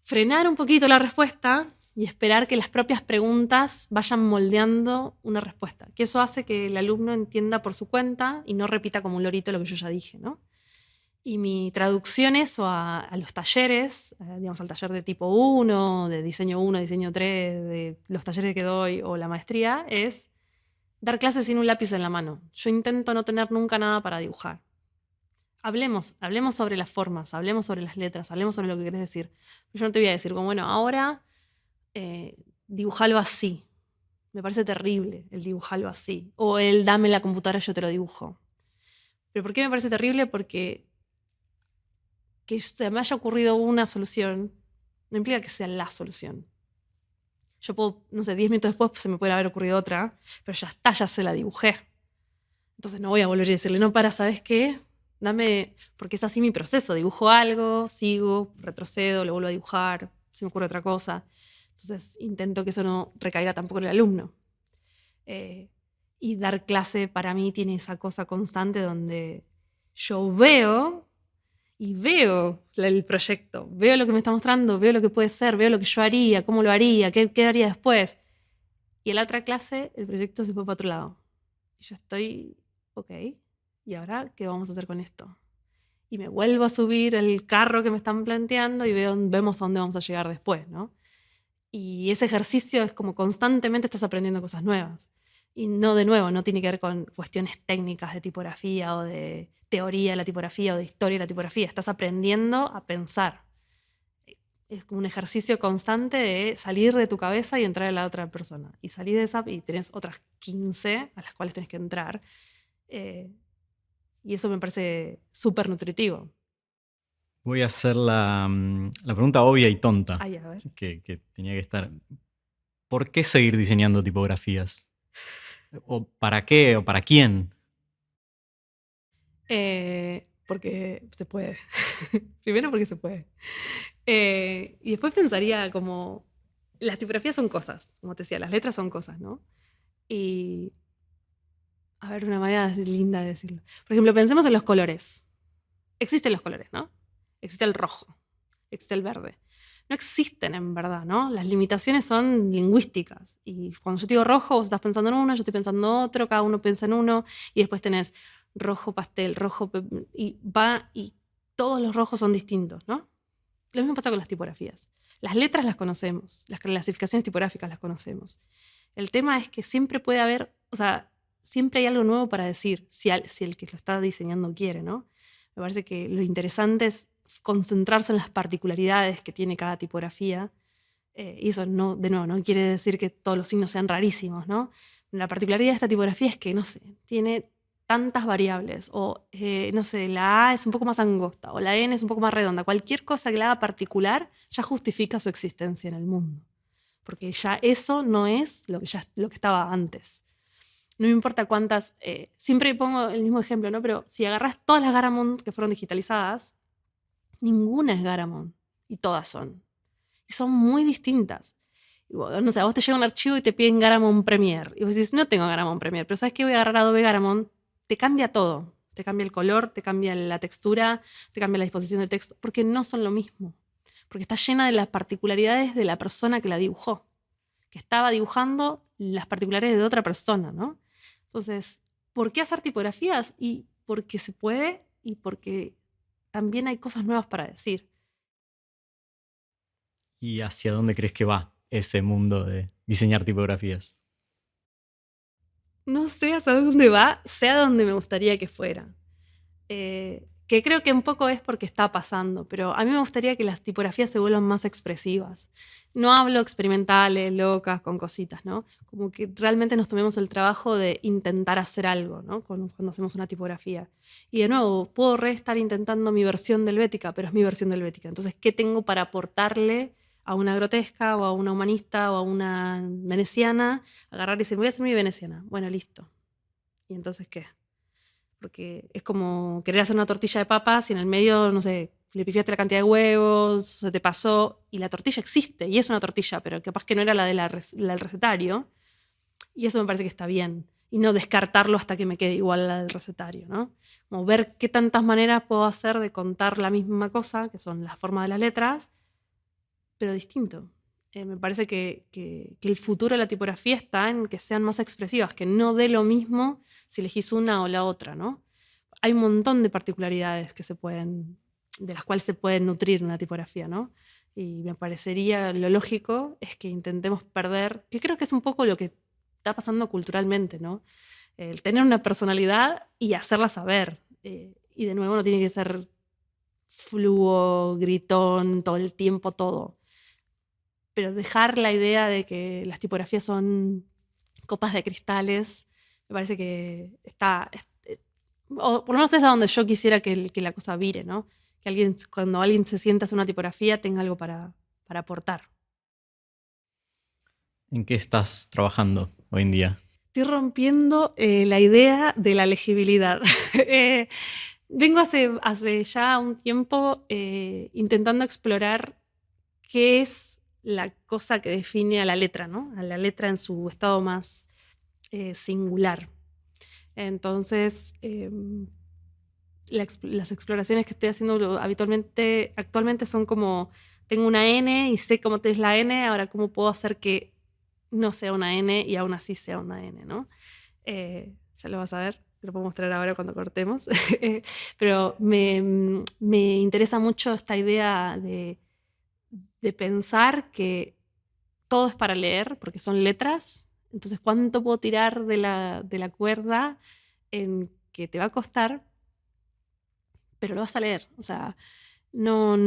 frenar un poquito la respuesta y esperar que las propias preguntas vayan moldeando una respuesta. Que eso hace que el alumno entienda por su cuenta y no repita como un lorito lo que yo ya dije, ¿no? Y mi traducción eso a los talleres, digamos al taller de tipo 1, de diseño 1, diseño 3, de los talleres que doy o la maestría, es dar clases sin un lápiz en la mano. Yo intento no tener nunca nada para dibujar. Hablemos sobre las formas, hablemos sobre las letras, hablemos sobre lo que querés decir. Yo no te voy a decir como, bueno, ahora dibujalo así. Me parece terrible el dibujarlo así. O el dame la computadora, yo te lo dibujo. ¿Pero por qué me parece terrible? Porque que se me haya ocurrido una solución no implica que sea la solución. Yo puedo, no sé, 10 minutos después se me puede haber ocurrido otra, pero ya está, ya se la dibujé. Entonces no voy a volver a decirle, no, ¿sabes qué? Dame, porque es así mi proceso. Dibujo algo, sigo, retrocedo, lo vuelvo a dibujar, se me ocurre otra cosa. Entonces intento que eso no recaiga tampoco en el alumno. Y dar clase para mí tiene esa cosa constante donde yo veo el proyecto, veo lo que me está mostrando, veo lo que puede ser, veo lo que yo haría, cómo lo haría, qué haría después. Y en la otra clase el proyecto se fue para otro lado. Y yo estoy, ok, ¿y ahora qué vamos a hacer con esto? Y me vuelvo a subir el carro que me están planteando y vemos a dónde vamos a llegar después, ¿no? Y ese ejercicio es como constantemente estás aprendiendo cosas nuevas. Y no, de nuevo, no tiene que ver con cuestiones técnicas de tipografía o de teoría de la tipografía o de historia de la tipografía. Estás aprendiendo a pensar. Es como un ejercicio constante de salir de tu cabeza y entrar en la otra persona. Y salir de esa y tenés otras 15 a las cuales tenés que entrar. Y eso me parece súper nutritivo. Voy a hacer la pregunta obvia y tonta Ay, a ver. que tenía que estar. ¿Por qué seguir diseñando tipografías? ¿O para qué? ¿O para quién? Porque se puede. Primero porque se puede. Y después pensaría como, las tipografías son cosas, como te decía, las letras son cosas, ¿no? Y, a ver, una manera linda de decirlo. Por ejemplo, pensemos en los colores. Existen los colores, ¿no? Existe el rojo, existe el verde. No existen en verdad, ¿no? Las limitaciones son lingüísticas. Y cuando yo te digo rojo, vos estás pensando en uno, yo estoy pensando en otro, cada uno piensa en uno, y después tenés rojo pastel, y todos los rojos son distintos, ¿no? Lo mismo pasa con las tipografías. Las letras las conocemos, las clasificaciones tipográficas las conocemos. El tema es que siempre puede haber, o sea, siempre hay algo nuevo para decir, si el que lo está diseñando quiere, ¿no? Me parece que lo interesante es concentrarse en las particularidades que tiene cada tipografía. Y eso, no, de nuevo, no quiere decir que todos los signos sean rarísimos, ¿no? La particularidad de esta tipografía es que, no sé, tiene tantas variables, o no sé, la A es un poco más angosta, o la N es un poco más redonda. Cualquier cosa que la haga particular ya justifica su existencia en el mundo, porque ya eso no es lo que estaba antes. No me importa cuántas, siempre pongo el mismo ejemplo, ¿no? Pero si agarras todas las Garamond que fueron digitalizadas, ninguna es Garamond, y todas son. Y son muy distintas. No sé, a vos te llega un archivo y te piden Garamond Premiere. Y vos dices, no tengo Garamond Premiere, pero ¿sabes qué? Voy a agarrar Adobe Garamond. Te cambia todo. Te cambia el color, te cambia la textura, te cambia la disposición de texto, porque no son lo mismo. Porque está llena de las particularidades de la persona que la dibujó, que estaba dibujando las particularidades de otra persona, ¿no? Entonces, ¿por qué hacer tipografías? Y porque se puede y porque también hay cosas nuevas para decir. ¿Y hacia dónde crees que va ese mundo de diseñar tipografías? No sé hacia dónde va, sé a dónde me gustaría que fuera. Que creo que un poco es porque está pasando, pero a mí me gustaría que las tipografías se vuelvan más expresivas. No hablo experimentales, locas, con cositas, ¿no? Como que realmente nos tomemos el trabajo de intentar hacer algo, ¿no? Cuando hacemos una tipografía. Y de nuevo, puedo estar intentando mi versión de Helvética, pero es mi versión de Helvética. Entonces, ¿qué tengo para aportarle a una grotesca o a una humanista o a una veneciana? Agarrar y decir, voy a hacer mi veneciana. Bueno, listo. ¿Y entonces qué? Porque es como querer hacer una tortilla de papas y en el medio, no sé, le pifiaste la cantidad de huevos, se te pasó, y la tortilla existe, y es una tortilla, pero capaz que no era la la del recetario, y eso me parece que está bien, y no descartarlo hasta que me quede igual a la del recetario, ¿no? Como ver qué tantas maneras puedo hacer de contar la misma cosa, que son las formas de las letras, pero distinto. Me parece que el futuro de la tipografía está en que sean más expresivas, que no dé lo mismo si elegís una o la otra, ¿no? Hay un montón de particularidades de las cuales se puede nutrir una tipografía, ¿no? Y me parecería lo lógico es que intentemos perder, que creo que es un poco lo que está pasando culturalmente, ¿no? El tener una personalidad y hacerla saber. Y de nuevo no tiene que ser fluo, gritón, todo el tiempo, todo. Pero dejar la idea de que las tipografías son copas de cristales, me parece que o por lo menos es a donde yo quisiera que la cosa vire, ¿no? Que cuando alguien se sienta a hacer una tipografía tenga algo para aportar. ¿En qué estás trabajando hoy en día? Estoy rompiendo la idea de la legibilidad. Vengo hace ya un tiempo intentando explorar qué es la cosa que define a la letra, ¿no? A la letra en su estado más singular. Entonces, las exploraciones que estoy haciendo actualmente son como, tengo una N y sé cómo es la N, ahora cómo puedo hacer que no sea una N y aún así sea una N, ¿no? Ya lo vas a ver, te lo puedo mostrar ahora cuando cortemos. Pero me interesa mucho esta idea de pensar que todo es para leer, porque son letras. Entonces, ¿cuánto puedo tirar de la cuerda en que te va a costar, pero lo vas a leer? O sea, no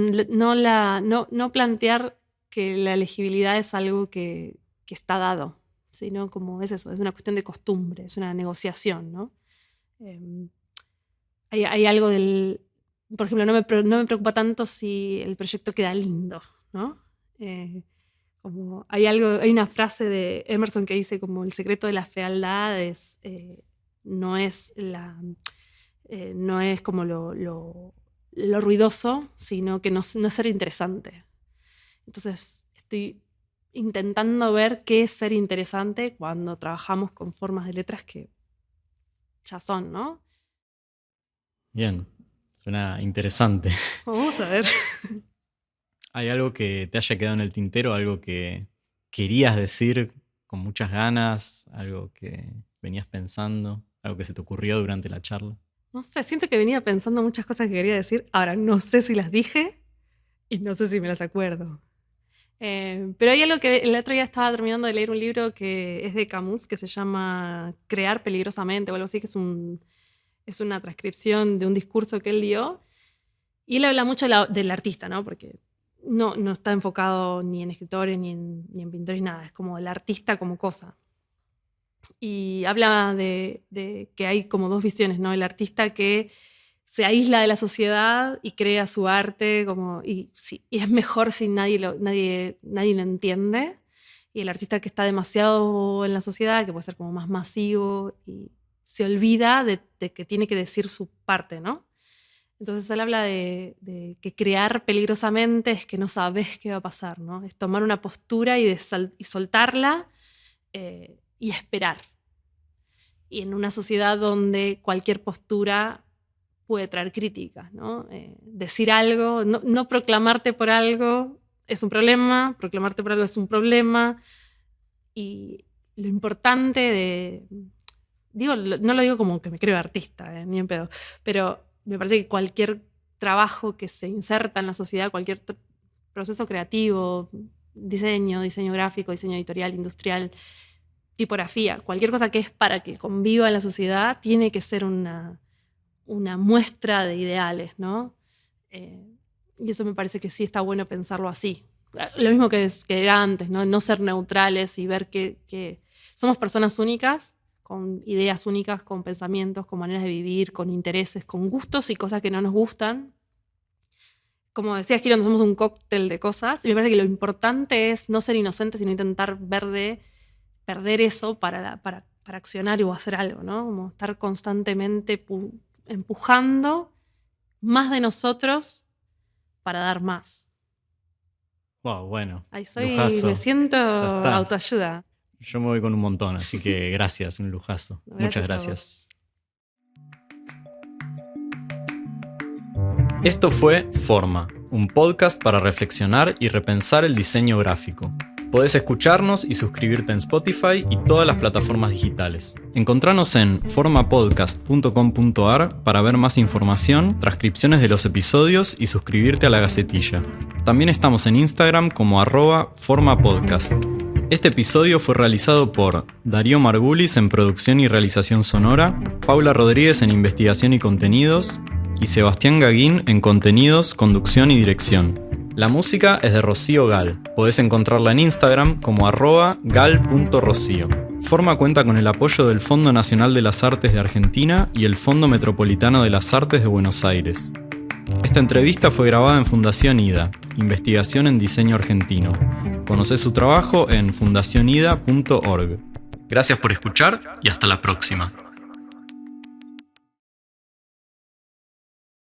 plantear que la legibilidad es algo que está dado, sino como es eso, es una cuestión de costumbre, es una negociación, ¿no? Hay algo por ejemplo, no me preocupa tanto si el proyecto queda lindo, ¿no? Como hay una frase de Emerson que dice como el secreto de la fealdad no es no es como lo ruidoso, sino que no es ser interesante. Entonces estoy intentando ver qué es ser interesante cuando trabajamos con formas de letras que ya son, ¿no? Bien, suena interesante. Vamos a ver. ¿Hay algo que te haya quedado en el tintero, algo que querías decir con muchas ganas, algo que venías pensando, algo que se te ocurrió durante la charla? No sé, siento que venía pensando muchas cosas que quería decir. Ahora no sé si las dije y no sé si me las acuerdo. Pero hay algo que el otro día estaba terminando de leer un libro que es de Camus, que se llama Crear peligrosamente o algo así, que es una transcripción de un discurso que él dio. Y él habla mucho del artista, ¿no? Porque no está enfocado ni en escritores, ni en pintores, nada. Es como el artista como cosa. Y habla de que hay como dos visiones, ¿no? El artista que se aísla de la sociedad y crea su arte y es mejor si nadie lo entiende. Y el artista que está demasiado en la sociedad, que puede ser como más masivo y se olvida de que tiene que decir su parte, ¿no? Entonces él habla de que crear peligrosamente es que no sabes qué va a pasar, ¿no? Es tomar una postura y soltarla y esperar. Y en una sociedad donde cualquier postura puede traer críticas, ¿no? Decir algo, no proclamarte por algo es un problema, proclamarte por algo es un problema. Y lo importante no lo digo como que me creo artista, ni en pedo, pero me parece que cualquier trabajo que se inserta en la sociedad, cualquier proceso creativo, diseño gráfico, diseño editorial, industrial, tipografía, cualquier cosa que es para que conviva en la sociedad, tiene que ser una muestra de ideales, ¿no? Y eso me parece que sí está bueno pensarlo así. Lo mismo que era antes, ¿no? No ser neutrales y ver que somos personas únicas, con ideas únicas, con pensamientos, con maneras de vivir, con intereses, con gustos y cosas que no nos gustan. Como decías, Kiro, somos un cóctel de cosas. Y me parece que lo importante es no ser inocentes, sino intentar perder eso para accionar o hacer algo, ¿no? Como estar constantemente empujando más de nosotros para dar más. Wow, bueno. Ahí soy, lujazo. me siento Ya está. autoayuda. Yo me voy con un montón, así que gracias, un lujazo. Muchas Gracias gracias. Esto fue Forma, un podcast para reflexionar y repensar el diseño gráfico. Podés escucharnos y suscribirte en Spotify y todas las plataformas digitales. Encontranos en formapodcast.com.ar para ver más información, transcripciones de los episodios y suscribirte a la Gacetilla. También estamos en Instagram como @formapodcast. Este episodio fue realizado por Darío Margulis en producción y realización sonora, Paula Rodríguez en investigación y contenidos y Sebastián Gaguín en contenidos, conducción y dirección. La música es de Rocío Gal. Podés encontrarla en Instagram como @gal.rocio. Forma cuenta con el apoyo del Fondo Nacional de las Artes de Argentina y el Fondo Metropolitano de las Artes de Buenos Aires. Esta entrevista fue grabada en Fundación IDA, Investigación en Diseño Argentino. Conocé su trabajo en fundacionida.org. Gracias por escuchar y hasta la próxima.